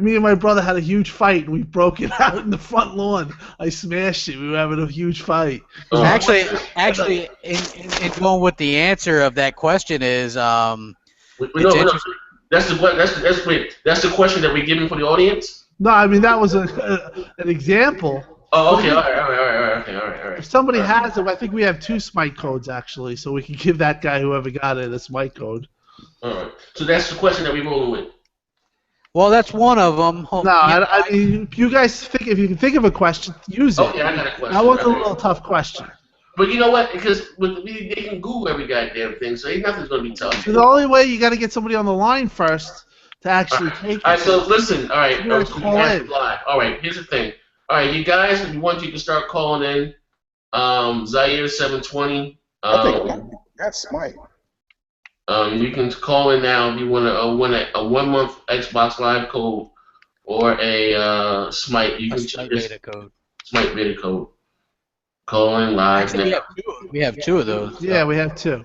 me and my brother had a huge fight, and we broke it out in the front lawn. I smashed it. We were having a huge fight. Oh, Actually, in going with the answer of that question is no, it's interesting. that's the question that we're giving for the audience. No, I mean that was an example. Oh, okay, all right. If somebody has it, I think we have 2 Smite codes actually, so we can give that guy whoever got it a Smite code. All right. So that's the question that we're rolling with. Well, that's one of them. No, I mean, if you guys if you can think of a question, use it. Okay, I got a question. That was a little tough question. But you know what? Because they can Google every goddamn thing, so nothing's gonna be tough. So the only way you got to get somebody on the line first to actually take it. All right, so listen. All right, You gotta call in. live. All right, here's the thing. All right, you guys, if you want, you can start calling in. Zaire 720. I think that's Smite. You can call in now if you want to win a 1 month Xbox Live code or a Smite. You can check this Beta code. Smite beta code. Call in live Actually, now. we have two of those. So. Yeah, we have 2.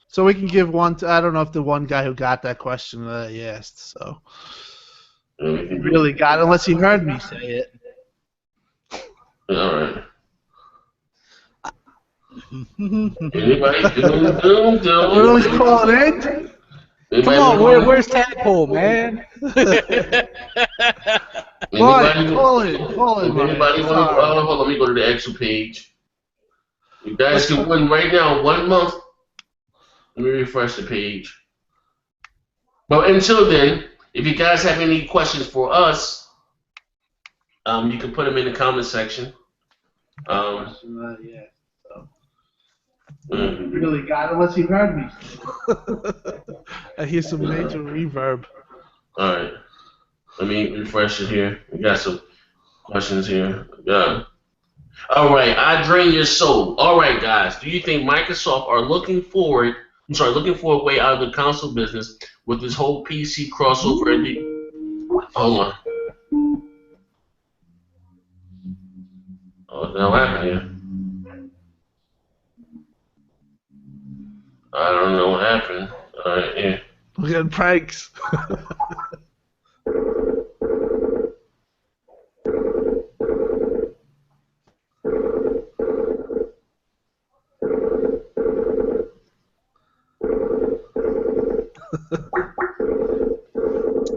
So we can give one to, I don't know if the one guy who got that question that he asked, so. He really got it, unless he heard me say it. All right. Anybody? Everyone's calling in? Come on, where's Tadpole, man? Call in, Anybody want to? Hold on, let me go to the actual page. You guys can win right now 1 month. Let me refresh the page. But until then, if you guys have any questions for us, you can put them in the comment section. Really got it, unless he heard me. I hear some major reverb. All right. Let me refresh it here. We got some questions here. Yeah. All right. I drain your soul. All right, guys. Do you think Microsoft are looking for a way out of the console business with this whole PC crossover? Hold on. Oh, no, what happened here? I don't know what happened. All right, yeah. We're getting pranks.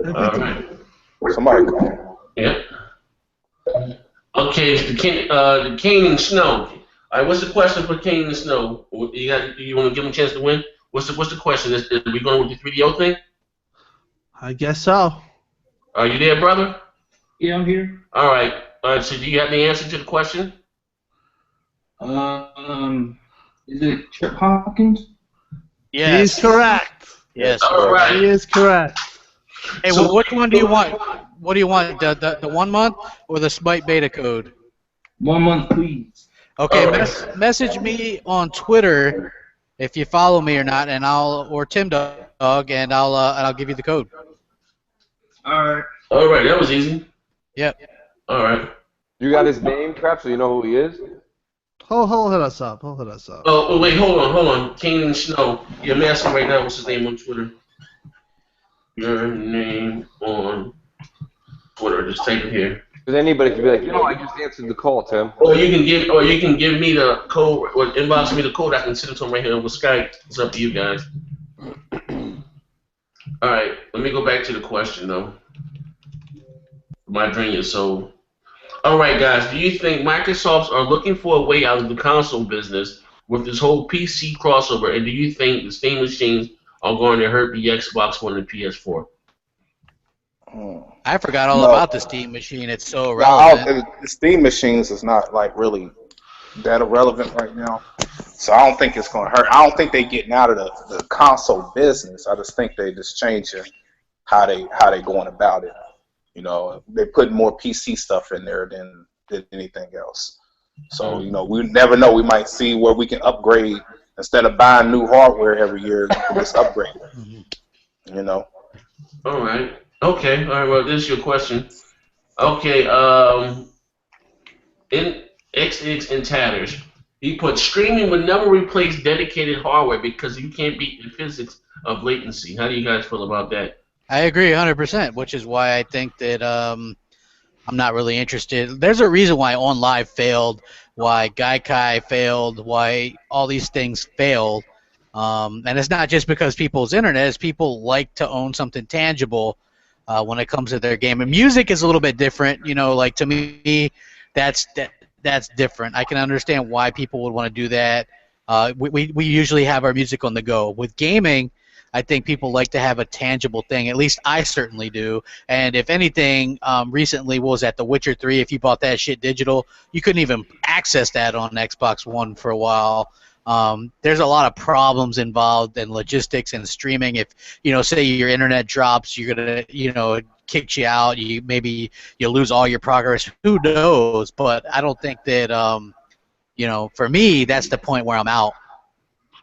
All right. Somebody call. Yeah. Okay, it's the Kane and Snow. All right, what's the question for Kane and Snow? You want to give him a chance to win? What's the question? Is we going with the 3DO thing? I guess so. Are you there, brother? Yeah, I'm here. All right. So do you have the answer to the question? Is it Trip Hawkins? Yes. He is correct. Yes. All right. He is correct. Hey, So- well, which one do you want? What do you want? The 1 month or the Smite beta code? 1 month, please. Okay, All right. message me on Twitter if you follow me or not, and or Tim Dog, and I'll give you the code. All right. All right, that was easy. Yep. All right. you got his name, Crap, so you know who he is? He'll hit us up. Oh, wait, hold on. Kane and Snow. Yeah, I'm asking right now. What's his name on Twitter? Your name on Twitter. Just type it here. Because anybody could be like, I just answered the call, Tim. Or you can give me the code, or inbox me the code. I can send it to him right here with Skype. It's up to you guys. All right, let me go back to the question though. My dream is so. All right, guys. Do you think Microsoft are looking for a way out of the console business with this whole PC crossover, and do you think the Steam machines are going to hurt the Xbox One and PS4? I forgot all about the Steam machine. It's so relevant. The Steam machines is not like really that irrelevant right now, so I don't think it's going to hurt. I don't think they're getting out of the console business. I just think they just changing how they going about it. You know, they put more PC stuff in there than anything else. So, you know, we never know. We might see where we can upgrade instead of buying new hardware every year. You can just upgrade it. You know. All right. Okay. All right. Well, this is your question. Okay. In XX in tatters, he put streaming would never replace dedicated hardware because you can't beat the physics of latency. How do you guys feel about that? I agree 100%, which is why I think that I'm not really interested. There's a reason why OnLive failed, why Gaikai failed, why all these things failed. And it's not just because people's internet, it's people like to own something tangible when it comes to their game. And music is a little bit different. You know, like to me, that's different. I can understand why people would want to do that. We usually have our music on the go. With gaming, I think people like to have a tangible thing. At least I certainly do. And if anything, recently, what was that, The Witcher 3? If you bought that shit digital, you couldn't even access that on Xbox One for a while. There's a lot of problems involved in logistics and streaming. If, you know, say your internet drops, you're going to, you know, it kicks you out. Maybe you lose all your progress. Who knows? But I don't think that, you know, for me, that's the point where I'm out.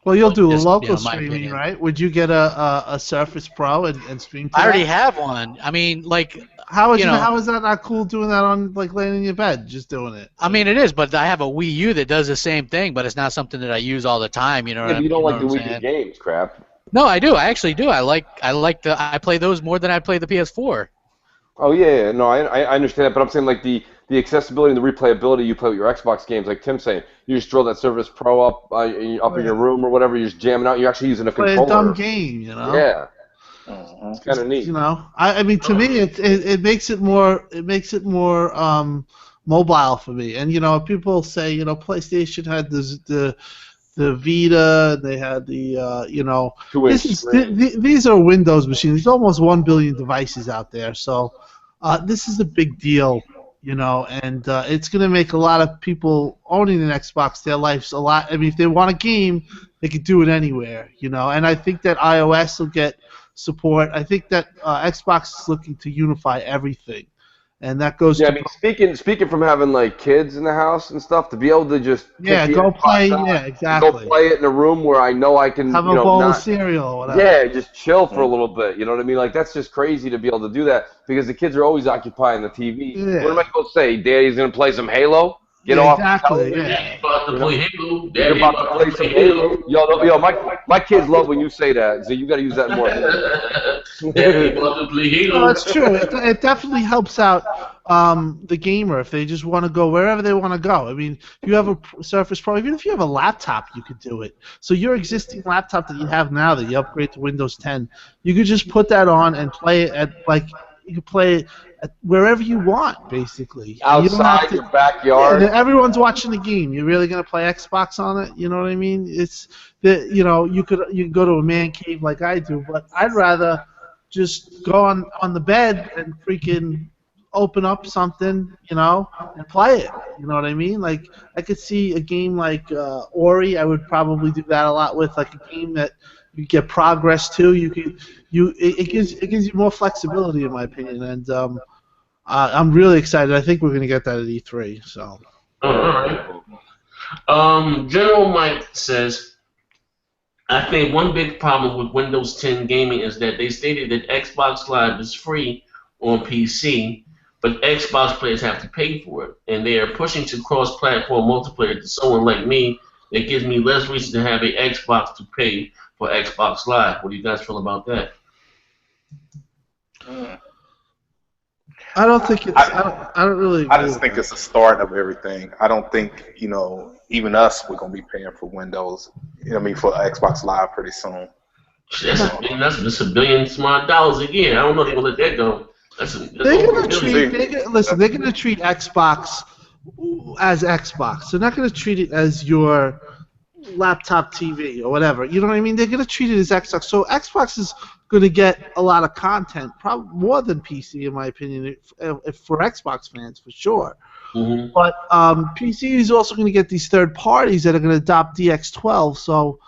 Well, you'll do Just, local you know, my streaming, opinion. right? Would you get a Surface Pro and stream to I already that? have one. I mean, like, How is you know, how is that not cool doing that on, like, laying in your bed, just doing it? I mean, it is, but I have a Wii U that does the same thing, but it's not something that I use all the time. You know Yeah, what but you don't like the what I'm weekly saying? games, crap. No, I do. I actually do. I play those more than I play the PS4. Oh yeah, no, I understand that, but I'm saying like the accessibility and the replayability you play with your Xbox games, like Tim's saying, you just throw that Surface Pro up in your room or whatever, you're just jamming out, you're actually using a Play a controller. dumb game, you know? Yeah, it's kind of neat. You know, I mean, to me, it makes it more mobile for me. And you know, people say, you know, PlayStation had the Vita, they had the you know, these are Windows machines. There's almost 1 billion devices out there, so this is a big deal, you know, and it's going to make a lot of people owning an Xbox their lives a lot. I mean, if they want a game, they can do it anywhere, you know, and I think that iOS will get support. I think that Xbox is looking to unify everything, and that goes Yeah, to I mean, speaking from having like kids in the house and stuff, to be able to just yeah, take the go Xbox play, out, yeah, exactly. go play it in a room where I know I can, Have you a know, bowl of not. cereal or whatever. Yeah, just chill for a little bit. You know what I mean? Like that's just crazy to be able to do that because the kids are always occupying the TV. Yeah. What am I supposed to say? Daddy's gonna play some Halo? Get Yeah, off exactly, the television? yeah. About to play Halo. You're Daddy about to play some Halo. Yo, my kids love when you say that. So you got to use that more. Daddy about to play Halo. No, it's true. It definitely helps out the gamer if they just want to go wherever they want to go. I mean, if you have a Surface Pro, even if you have a laptop, you could do it. So your existing laptop that you have now that you upgrade to Windows 10, you could just put that on and play it at, like, you could play it at wherever you want, basically. And you don't have Outside to, your backyard. yeah, and everyone's watching the game. You're really gonna play Xbox on it? You know what I mean? It's the, you know, you can go to a man cave like I do, but I'd rather just go on the bed and freaking open up something, you know, and play it. You know what I mean? Like, I could see a game like Ori. I would probably do that a lot with, like, a game that you get progress to. It gives you more flexibility, in my opinion, and I'm really excited. I think we're gonna get that at E3. So. All right. General Mike says, I think one big problem with Windows 10 gaming is that they stated that Xbox Live is free on PC, but Xbox players have to pay for it, and they are pushing to cross-platform multiplayer to someone like me. That gives me less reason to have an Xbox to pay for Xbox Live. What do you guys feel about that? I don't think it's. I don't really. I just think it's the start of everything. I don't think, you know, even us, we're gonna be paying for Windows. You know what I mean, for Xbox Live pretty soon. That's $1 billion smart dollars a year. I don't know if they're gonna let that go. They're gonna treat Xbox as Xbox. They're not gonna treat it as your laptop TV or whatever. You know what I mean? They're gonna treat it as Xbox. So Xbox is going to get a lot of content, probably more than PC, in my opinion, if for Xbox fans, for sure. Mm-hmm. But PC is also going to get these third parties that are going to adopt DX12, so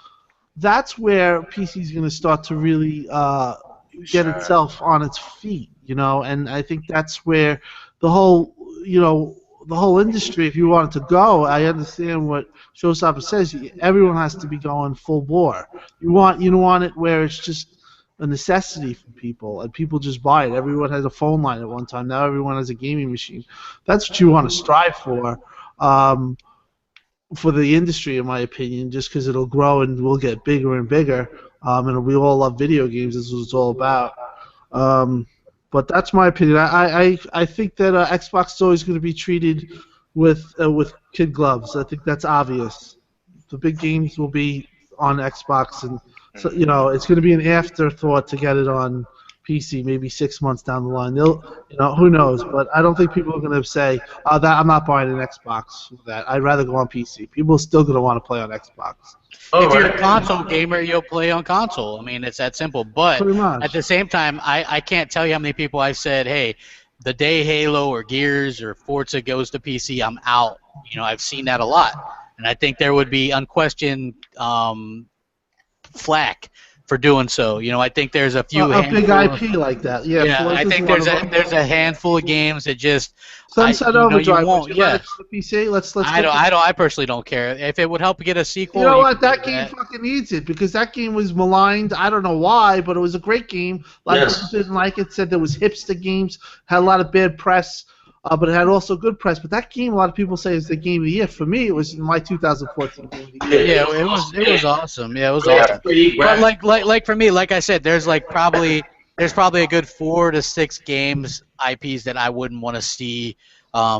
that's where PC is going to start to really, get itself on its feet, you know, and I think that's where the whole, you know, the whole industry, if you want it to go, I understand what Showstopper says. Everyone has to be going full bore. You don't want it where it's just a necessity for people, and people just buy it. Everyone has a phone line at one time. Now everyone has a gaming machine. That's what you want to strive for the industry, in my opinion, just because it'll grow and we'll get bigger and bigger, and we all love video games. This is what it's all about. But that's my opinion. I think that Xbox is always going to be treated with kid gloves. I think that's obvious. The big games will be on Xbox, and so you know it's going to be an afterthought to get it on PC. Maybe 6 months down the line, they'll, you know, who knows? But I don't think people are going to say, "Oh, that I'm not buying an Xbox for that. I'd rather go on PC." People are still going to want to play on Xbox. If you're a console gamer, you'll play on console. I mean, it's that simple. But at the same time, I can't tell you how many people I've said, hey, the day Halo or Gears or Forza goes to PC, I'm out. You know, I've seen that a lot. And I think there would be unquestioned flack for doing so. You know, I think there's a few a big IP like that. Yeah, I think there's a handful of games that just Sunset Overdrive. Won't. Yeah. PC. Let's. I personally don't care if it would help get a sequel. You know what? That game fucking needs it because that game was maligned. I don't know why, but it was a great game. A lot of people didn't like it. Said there was hipster games. Had a lot of bad press. But it had also good press. But that game, a lot of people say, is the game of the year. For me, it was my 2014 game of the year. Yeah, it was awesome. Yeah, it was awesome. But like for me, like I said, there's probably a good 4 to 6 games IPs that I wouldn't want to see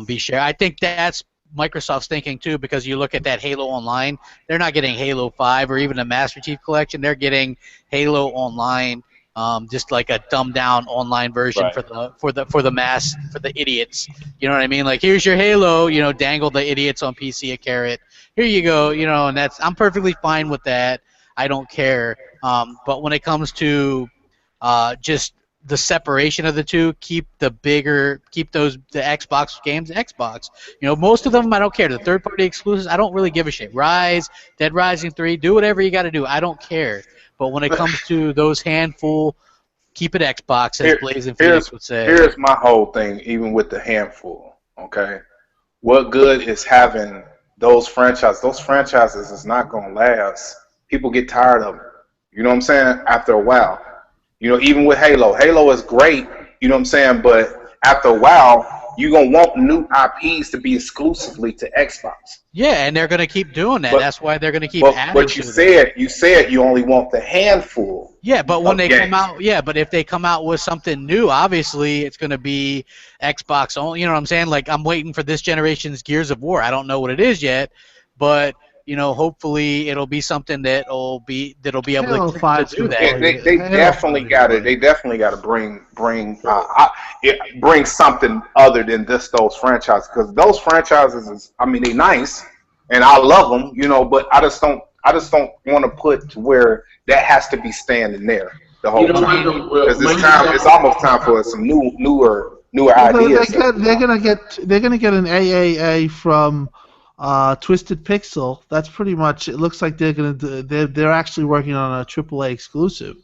be shared. I think that's Microsoft's thinking too, because you look at that Halo Online, they're not getting Halo 5 or even a Master Chief Collection. They're getting Halo Online. Just like a dumbed down online version for the mass, for the idiots. You know what I mean? Like, here's your Halo, you know, dangle the idiots on PC a carrot. Here you go, you know, and I'm perfectly fine with that. I don't care. But when it comes to just the separation of the two, keep the Xbox games Xbox. You know, most of them I don't care. The third-party exclusives, I don't really give a shit. Rise, Dead Rising 3, do whatever you got to do. I don't care. But when it comes to those handful, keep it Xbox, as Blazing Phoenix would say. Here's my whole thing, even with the handful, okay? What good is having those franchises? Those franchises is not going to last. People get tired of them. You know what I'm saying? After a while. You know, even with Halo. Halo is great, you know what I'm saying? But after a while, you're going to want new IPs to be exclusively to Xbox. Yeah, and they're going to keep doing that. That's why they're going to keep adding But you said you only want the handful. Yeah, but when they come out, but if they come out with something new, obviously it's going to be Xbox only. You know what I'm saying? Like, I'm waiting for this generation's Gears of War. I don't know what it is yet, but you know, hopefully it'll be something that'll be able to do that. They definitely got to. They definitely got to bring something other than just those franchises, because those franchises is, I mean, they nice and I love them, you know, but I just don't want to put to where that has to be standing there the whole time, because it's almost time for some newer ideas. They're gonna get an AAA from Twisted Pixel. That's pretty much. It looks like they're actually working on a AAA exclusive.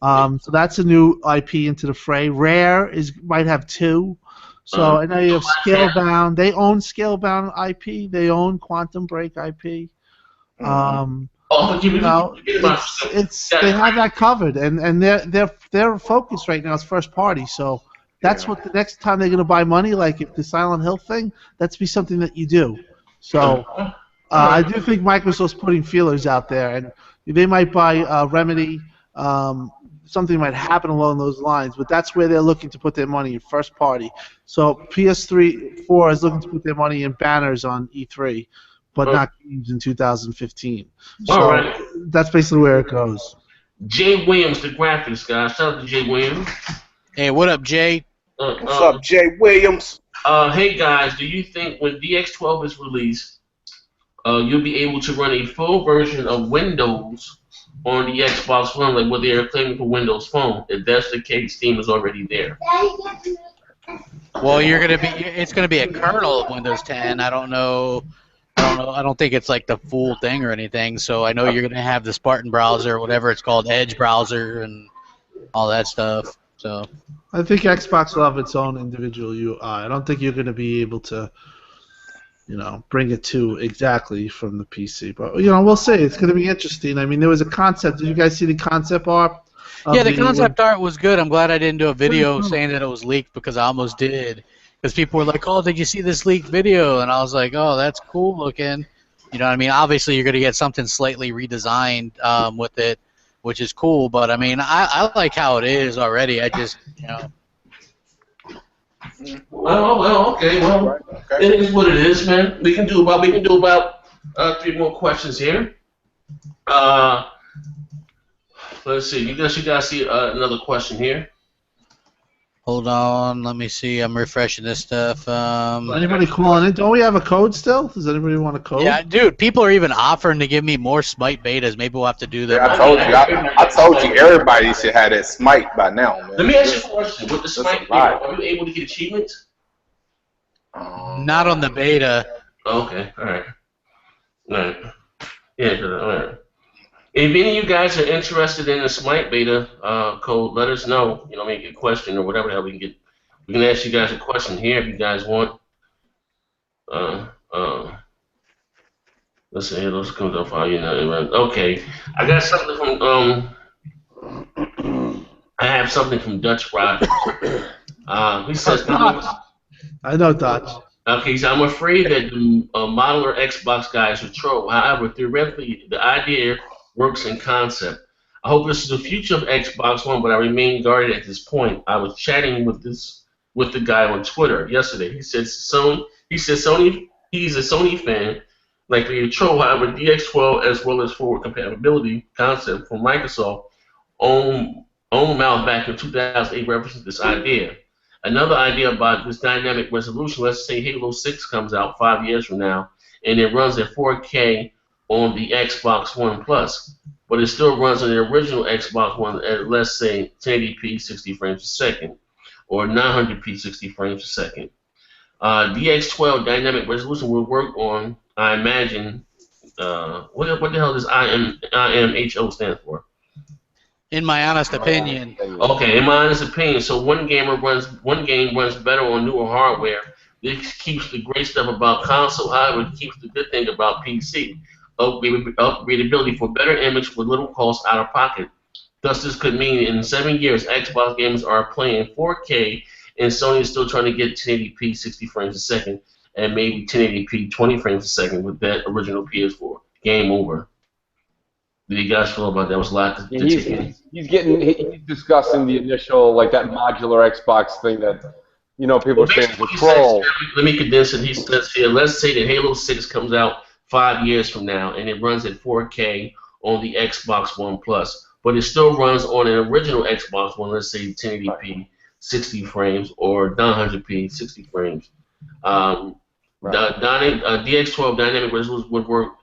So that's a new IP into the fray. Rare might have 2. So I know you have Scalebound. They own Scalebound IP. They own Quantum Break IP. You know, they have that covered, and their focus right now is first party. So that's what the next time they're gonna buy money, like if the Silent Hill thing, that's be something that you do. So I do think Microsoft's putting feelers out there, and they might buy Remedy. Something might happen along those lines, but that's where they're looking to put their money in first party. So PS4 is looking to put their money in banners on E3, but not games in 2015. So that's basically where it goes. Jay Williams, the graphics guy. Shout out to Jay Williams. Hey, what up, Jay? What's up, Jay Williams? Hey guys, do you think when DX12 is released, you'll be able to run a full version of Windows on the Xbox One, like what they are claiming for Windows Phone? If that's the case, Steam is already there. Well, it's gonna be a kernel of Windows 10. I don't know. I don't think it's like the full thing or anything. So I know you're gonna have the Spartan browser, or whatever it's called, Edge browser, and all that stuff. So I think Xbox will have its own individual UI. I don't think you're going to be able to, bring it to exactly from the PC. But we'll see. It's going to be interesting. I mean, there was a concept. Did you guys see the concept art? yeah, the concept art was good. I'm glad I didn't do a video saying that it was leaked because I almost did. Because people were like, "Oh, did you see this leaked video?" And I was like, "Oh, that's cool looking." You know what I mean? Obviously, you're going to get something slightly redesigned with it, which is cool. But I mean, I like how it is already. I just, Well, okay. Well, it is what it is, man. We can do about 3 more questions here. Let's see. You guys see another question here. Hold on, let me see. I'm refreshing this stuff. Anybody calling in? Don't we have a code still? Does anybody want a code? Yeah, dude. People are even offering to give me more Smite betas. Maybe we'll have to do that. Yeah, I told you, everybody should have that Smite by now, man. Let me ask you a question. With the Smite beta, are you able to get achievements? Not on the beta. Okay, all right. Yeah, all right. If any of you guys are interested in the Smite beta code, let us know. Make a question or whatever the hell we can ask you guys a question here if you guys want. Let's see here. Those comes up how Okay, I got something from I have something from Dutch Rogers. He says, I know Dutch. Okay, so I'm afraid that the modular Xbox guys are troll. However, theoretically, the idea works in concept. I hope this is the future of Xbox One, but I remain guarded at this point. I was chatting with the guy on Twitter yesterday. He says Sony. He's a Sony fan, likely a troll. However, DX12 as well as forward compatibility concept from Microsoft own mouth back in 2008 references this idea. Another idea about this dynamic resolution, let's say Halo 6 comes out 5 years from now, and it runs at 4K on the Xbox One Plus, but it still runs on the original Xbox One at, let's say, 1080p 60 frames a second, or 900p 60 frames a second. DX12 dynamic resolution will work on, I imagine, what the hell does IMHO stand for? In my honest opinion. Okay, in my honest opinion, so one game runs better on newer hardware. This keeps the great stuff about console. However, it keeps the good thing about PC. Upgradability for better image with little cost out of pocket. Thus, this could mean in 7 years, Xbox gamers are playing 4K, and Sony is still trying to get 1080p 60 frames a second, and maybe 1080p 20 frames a second with that original PS4. Game over. What do you guys feel about that? Was a lot to take in. He's discussing the initial, like, that modular Xbox thing that, people are saying is a troll. Let me condense it. He says here, let's say that Halo 6 comes out 5 years from now, and it runs at 4K on the Xbox One Plus, but it still runs on an original Xbox One, let's say 1080p 60 frames, or 900p 60 frames. DX12 dynamic resolution would work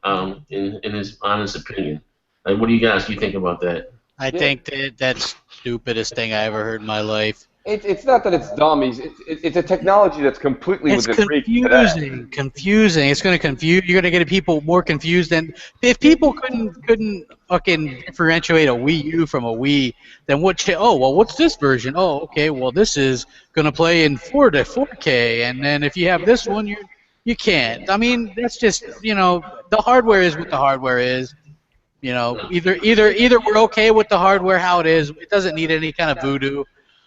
in his honest opinion. Like, what do you think about that? I think that's the stupidest thing I ever heard in my life. It's not that it's dumb. It's a technology that's completely within reach today. Confusing. It's going to confuse. You're going to get people more confused. And if people couldn't fucking differentiate a Wii U from a Wii, then what's this version? Oh, okay. Well, this is going to play in 4K, and then if you have this one, you can't. I mean, that's just the hardware is what the hardware is. Either we're okay with the hardware how it is. It doesn't need any kind of voodoo.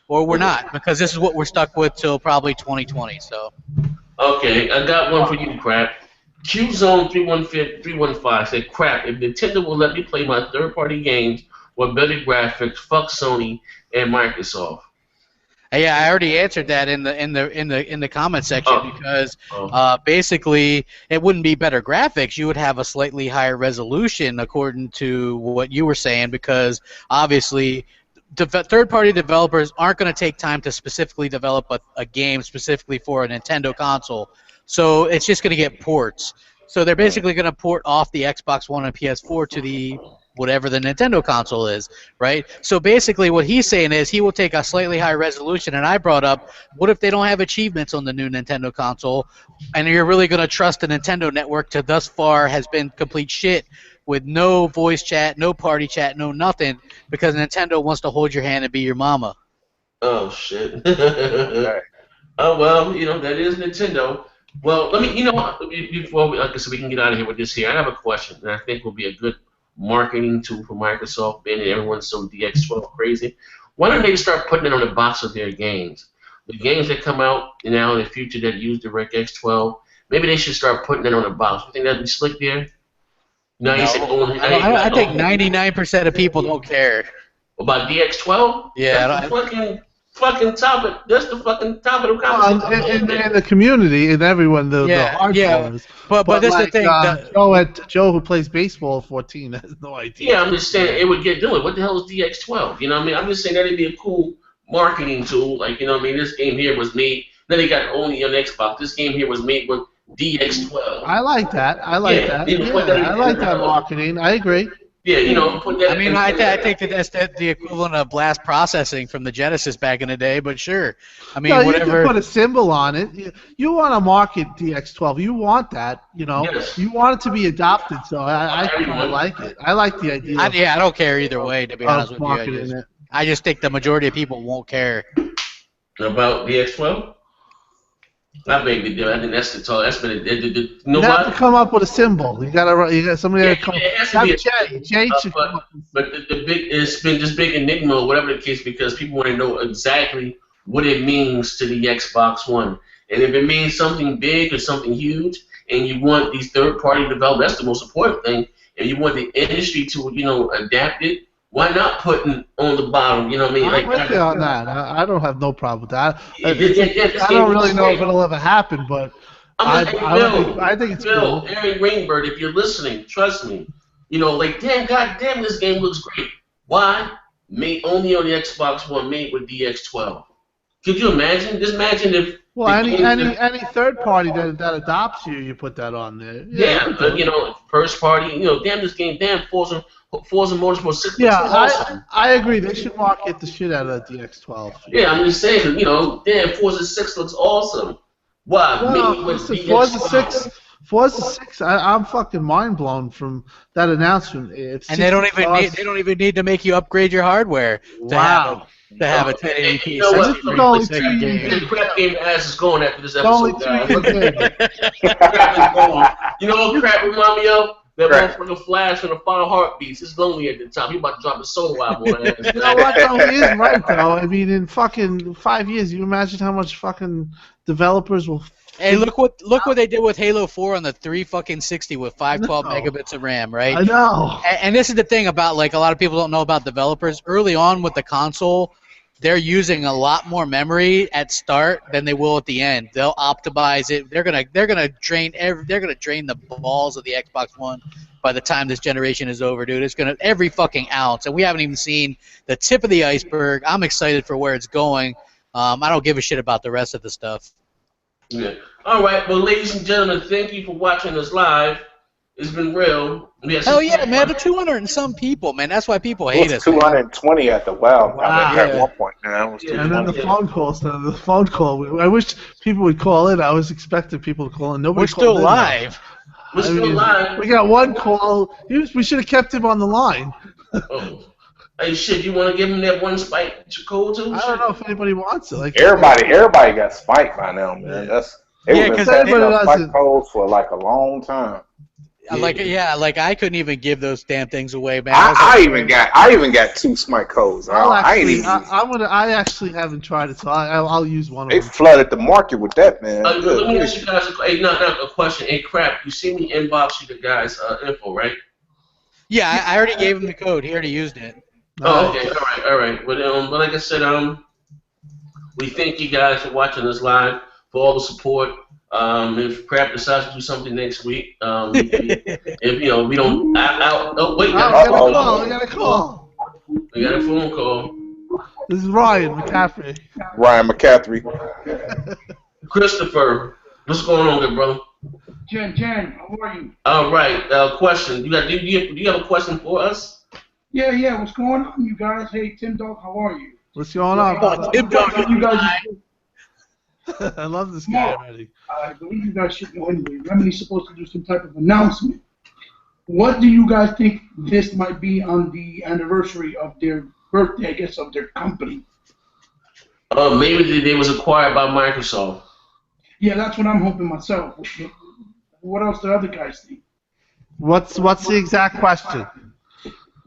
Or we're not, because this is what we're stuck with till probably 2020. So. Okay, I got one for you, Crap. QZone315 said, "Crap, if Nintendo will let me play my third-party games with better graphics, fuck Sony and Microsoft." Yeah, I already answered that in the comment section because basically it wouldn't be better graphics. You would have a slightly higher resolution, according to what you were saying, because obviously. Third-party developers aren't going to take time to specifically develop a game specifically for a Nintendo console, so it's just going to get ports. So they're basically going to port off the Xbox One and PS4 to the whatever the Nintendo console is, right? So basically what he's saying is he will take a slightly higher resolution, and I brought up, what if they don't have achievements on the new Nintendo console, and you're really going to trust the Nintendo network to thus far has been complete shit with no voice chat, no party chat, no nothing, because Nintendo wants to hold your hand and be your mama. Oh shit. Okay. Oh well, you know that is Nintendo. Well, let me, you know, before we, like I said, we can get out of here with this here. I have a question that I think will be a good marketing tool for Microsoft, being that everyone's so DX12 crazy. Why don't they start putting it on the box of their games? The games that come out now in the future that use DirectX 12, maybe they should start putting it on the box. You think that'd be slick there? No, you said only. I think 99% of people don't care. About DX12? Yeah, That's the fucking topic. That's the fucking topic of conversation. In the community, and everyone, the hardcores. But that's like, the thing. Joe, who plays baseball at 14, has no idea. Yeah, I'm just saying it would get doing. What the hell is DX12? You know what I mean? I'm just saying that'd be a cool marketing tool. Like, you know what I mean? This game here was made. Then they got only on Xbox. This game here was made with DX12. I like that. I like that marketing. I agree. Yeah, you know, put that. I mean, I think that's the equivalent of blast processing from the Genesis back in the day, but sure. I mean, whatever. You can put a symbol on it. You want to market DX12. You want that, you know. Yes. You want it to be adopted, so I kind of like it. I like the idea. I don't care either way, to be honest with you. It. I just think the majority of people won't care. About DX12? Not big deal. I think that's the talk. That's been you have to come up with a symbol. You got somebody that come. It has to be a Jay should come up. But it's been this big enigma or whatever the case, because people want to know exactly what it means to the Xbox One. And if it means something big or something huge, and you want these third-party developers, that's the most important thing, and you want the industry to, you know, adapt it, why not put it on the bottom? You know what I mean? I'm with you on that. I don't have no problem with that. I don't really know if it'll ever happen, but I think it's cool. Aaron Greenberg, if you're listening, trust me. You know, like, goddamn, this game looks great. Why? Made only on the Xbox One, made with DX12. Could you imagine? Just imagine if. Well, any third party that adopts you put that on there. Yeah, you know, first party. You know, this game, Forza Motorsport 6. Yeah, awesome. I agree. They should market the shit out of the DX12. Yeah, I'm just saying, you know, Forza 6 looks awesome. Why? Well, Forza 6, I'm fucking mind blown from that announcement. And they don't even need to make you upgrade your hardware to have a 1080p. You know what? The crap game ass is going after this episode, guys. You know what crap remind me of? That motherfucking Flash from the Final Heartbeats. It's lonely at the top. He about to drop a solo album on that. You know what, though? He is right, though. I mean, in fucking 5 years, you imagine how much fucking developers will... Hey, look what they did with Halo 4 on the 360 with 512 megabits of RAM, right? I know. And this is the thing about, like, a lot of people don't know about developers. Early on with the console, they're using a lot more memory at start than they will at the end. They'll optimize it. They're gonna drain the balls of the Xbox One by the time this generation is over, dude. It's gonna every fucking ounce, and we haven't even seen the tip of the iceberg. I'm excited for where it's going. I don't give a shit about the rest of the stuff. Yeah. All right. Well, ladies and gentlemen, thank you for watching us live. It's been real. Hell yeah, man! The 200 and some people, man. That's why people hate us. 220 at the at one point. And then the phone calls. The phone call. I wish people would call in. I was expecting people to call in. Nobody. We're still live. We're still live. We got one call. We should have kept him on the line. Oh. Hey, shit! You want to give him that one spike code too? I don't know if anybody wants it. Like everybody got spiked by now, man. Because everybody doesn't. Spike codes for like a long time. Like I couldn't even give those damn things away, man. I even got 2 smite codes. I actually haven't tried it, so I'll use one of them. They flooded the market with that, man. Let me ask you guys a question. Hey, crap! You see me inbox you the guys' info, right? Yeah, I already gave him the code. He already used it. Oh, okay. All right. But like I said, we thank you guys for watching us live, for all the support. If Crap decides to do something next week, if you know we don't, we got a call. We got a phone call. This is Ryan McCaffrey. Ryan McCaffrey. Christopher, what's going on, good brother? Jen, how are you? All right. Question. Do you have a question for us? Yeah. What's going on, you guys? Hey, Tim Dog, how are you? What's going on? Tim Dog, you guys. I love this guy already. I believe you guys should know anyway. Remedy's supposed to do some type of announcement. What do you guys think this might be on the anniversary of their birthday, I guess, of their company? Maybe they was acquired by Microsoft. Yeah, that's what I'm hoping myself. What else do other guys think? What's the exact question?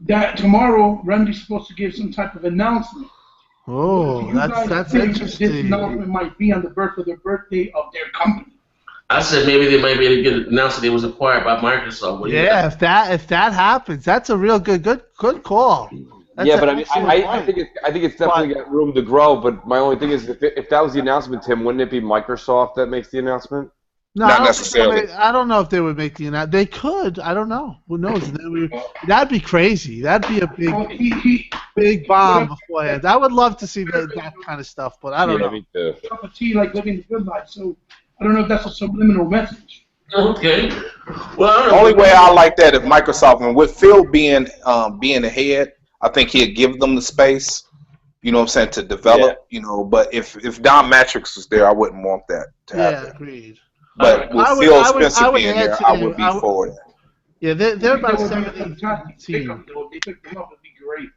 That tomorrow, Remedy's supposed to give some type of announcement. Oh, Do you that's guys think interesting. This announcement might be on the birthday of their company. I said maybe they might be able to get it announced that it was acquired by Microsoft. What do you Yeah, think? if that happens, that's a real good call. That's Yeah, but I an mean, excellent I point. think it's definitely got room to grow. But my only thing is, if that was the announcement, Tim, wouldn't it be Microsoft that makes the announcement? No, Not I don't necessarily. I don't know if they would make the announcement. They could. I don't know. Who knows? That'd be crazy. That'd be a big bomb beforehand. I would love to see that kind of stuff, but I don't know. Me too. Cup of tea, like living the good life. So I don't know if that's a subliminal message. Okay. Well, I don't The know. only way I like that is Microsoft, and with Phil being ahead, I think he'd give them the space, you know what I'm saying, to develop, you know. But if Don Matrix was there, I wouldn't want that to happen. Yeah, agreed. But with Phil Spencer being there, I would be for it. Yeah, they're about They 17 pick them, though. They pick them up, it'd be great.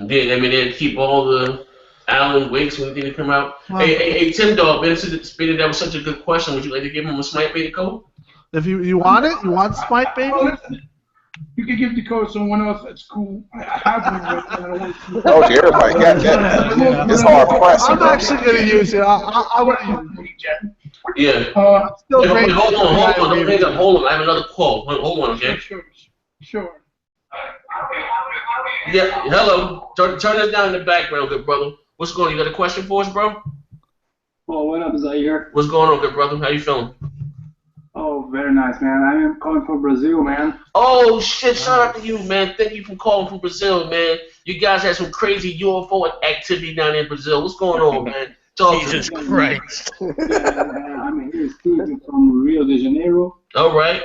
Yeah, I mean, they'd keep all the Alan Wakes when they come out. Well, Hey, Tim Dog, that was such a good question. Would you like to give him a Smite Beta code? If you want it, you want Smite Oh, Baby? listen, you can give the code to someone else. That's cool. I have one right now. I don't want to. Oh, dear, everybody got that. It's hard pressed. I'm actually going to use it. I want to use it. Yeah. Still Wait, great. hold on. Don't hang up. Hold on. I have another call. Hold on, okay? Sure. Yeah. Hello. Turn this down in the background, good brother. What's going on? You got a question for us, bro? Oh, what up, Zaire? What's going on, good brother? How you feeling? Oh, very nice, man. I am calling from Brazil, man. Oh shit! Shout out to you, man. Thank you for calling from Brazil, man. You guys had some crazy UFO activity down in Brazil. What's going on, man? Jesus Christ. I'm here speaking from Rio de Janeiro. All right.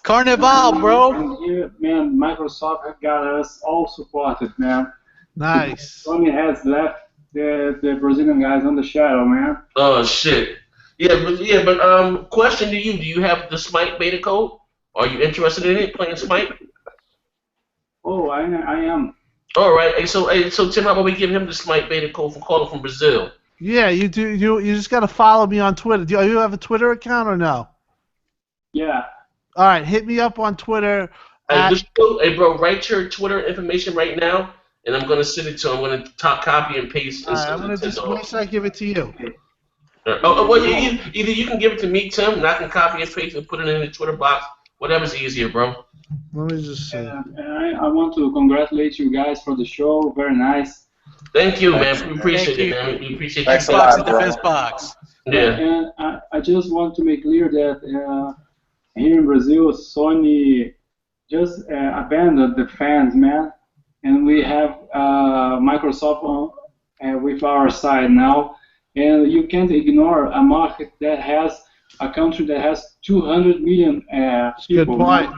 Carnival, bro. And here, man, Microsoft got us all supported, man. Nice. Sony has left the Brazilian guys on the shadow, man. Oh shit. But question to you: do you have the Smite beta code? Are you interested in it, playing Smite? Oh, I am. All right. Hey, so Tim, how about we give him the Smite beta code for calling from Brazil? Yeah, you do. You just got to follow me on Twitter. Do you have a Twitter account or no? Yeah. All right, hit me up on Twitter. Hey, bro, write your Twitter information right now, and I'm gonna send it to him. I'm gonna copy and paste. All right, I'm gonna just make sure I give it to you. Well, either you can give it to me, Tim, and I can copy and paste and put it in the Twitter box. Whatever's easier, bro. Let me just see. I want to congratulate you guys for the show. Very nice. Thank you, man. We appreciate it, man. We appreciate Thanks you. a lot, In the fist box. Yeah. And I just want to make clear that here in Brazil, Sony just abandoned the fans, man. And we have Microsoft with our side now. And you can't ignore a market that has a country that has 200 million people. Good point.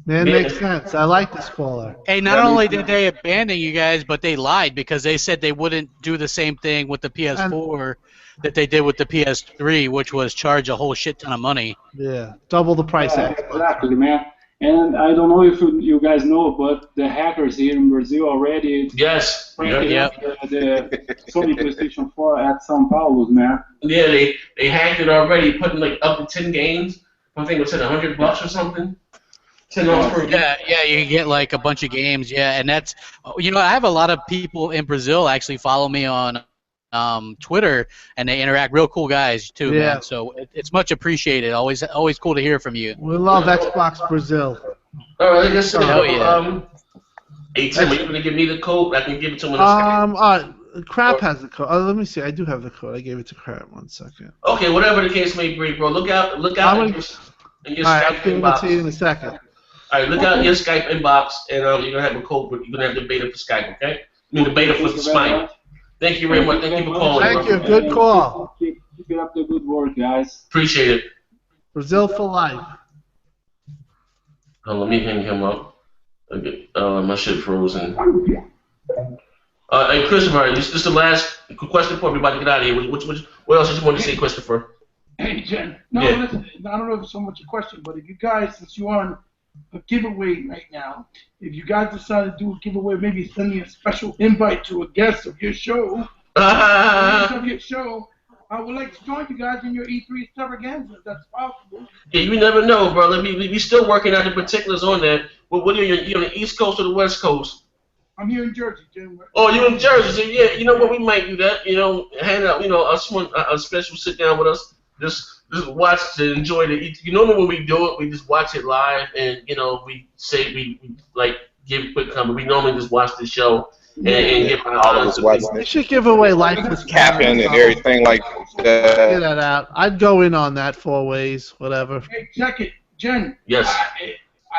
Man, makes sense. I like this caller. Hey, not only did they abandon you guys, but they lied because they said they wouldn't do the same thing with the PS4 that they did with the PS3, which was charge a whole shit ton of money. Yeah, double the price. Yeah, exactly, man. And I don't know if you guys know, but the hackers here in Brazil already Yes. Yep. the Sony PlayStation 4 at São Paulo, man. Yeah, they hacked it already, putting like up to 10 games. I think it was $100 or something. $10 per game. Yeah, you can get like a bunch of games. Yeah, and that's I have a lot of people in Brazil actually follow me on Twitter, and they interact. Real cool guys too, man. So it's much appreciated. Always cool to hear from you. We love Xbox Brazil. All right, let's see. Hell yeah. Hey Tim, are you gonna give me the code? I can give it to him in a second. Crap has the code. Let me see. I do have the code. I gave it to Crap. 1 second. Okay, whatever the case may be, bro. Look out in your All right, Skype I'll give it inbox. to you in a second. All right, look out in your Skype inbox, and you're gonna have a code. You're gonna have the beta for Skype, okay? I mean the beta for Smite. Thank you very much. Thank you for calling. Thank bro. you. Good call. Keep it up the good work, guys. Appreciate it. Brazil for life. Let me hang him up. Okay. My shit frozen. Hey, Christopher, this is the last question before we about to get out of here. What else did you want to say, Christopher? Hey, Jen. No, Yeah. listen, I don't know if it's so much a question, but if you guys, since you're on a giveaway right now. If you guys decide to do a giveaway, maybe send me a special invite to a guest of your show. I would like to join you guys in your E3 extravaganza, if that's possible. Yeah, you never know, brother. We still working out the particulars on that. What are you on the East Coast or the West Coast? I'm here in Jersey, Jim. Oh, you in Jersey? So yeah, you know what? We might do that. You know, hand out. You know, a special sit down with us. Just watch to enjoy the. You know, when we do it, we just watch it live, and you know, we say we like give a quick comment. We normally just watch the show and give all of us watch. They should give away lifeless Capping and everything like Get that. that out. I'd go in on that 4 ways, whatever. Hey, check it, Jen. Yes.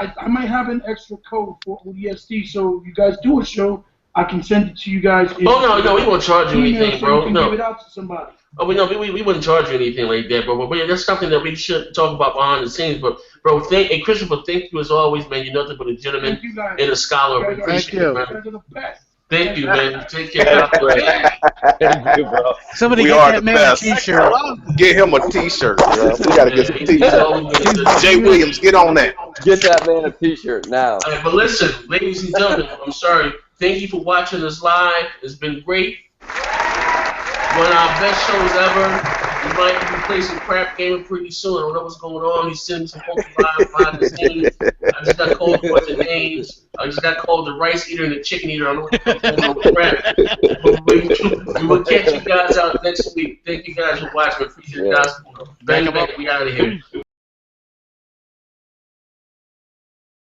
I might have an extra code for ODST, so if you guys do a show, I can send it to you guys. Oh no, we won't charge you anything, so bro. you can No. give it out to somebody. Oh, we wouldn't charge you anything like that, bro. But yeah, that's something that we should talk about behind the scenes. But bro, hey Christopher, thank you as always, man. You're nothing but a gentleman Thank you guys. and a scholar. We You guys appreciate you. it, man. guys are the best. Thank you, man. Take care. God bless. Thank you, bro. Somebody We get are that the man best. a T-shirt. Get him a T-shirt, bro. We gotta get some He's T-shirts. always been good. Jay Williams, get on that. Get that man a T-shirt now. All right, but listen, ladies and gentlemen, I'm sorry. Thank you for watching us live. It's been great. One of our best shows ever. We might be placing Crap Gamer pretty soon. I don't know what's going on. He's sending some folks behind the scenes. I just got called a bunch of names. I just got called the rice eater and the chicken eater. I don't know what's going on with Crap. We will catch you guys out next week. Thank you guys for watching. Appreciate you guys. Bang, bang. We out of here.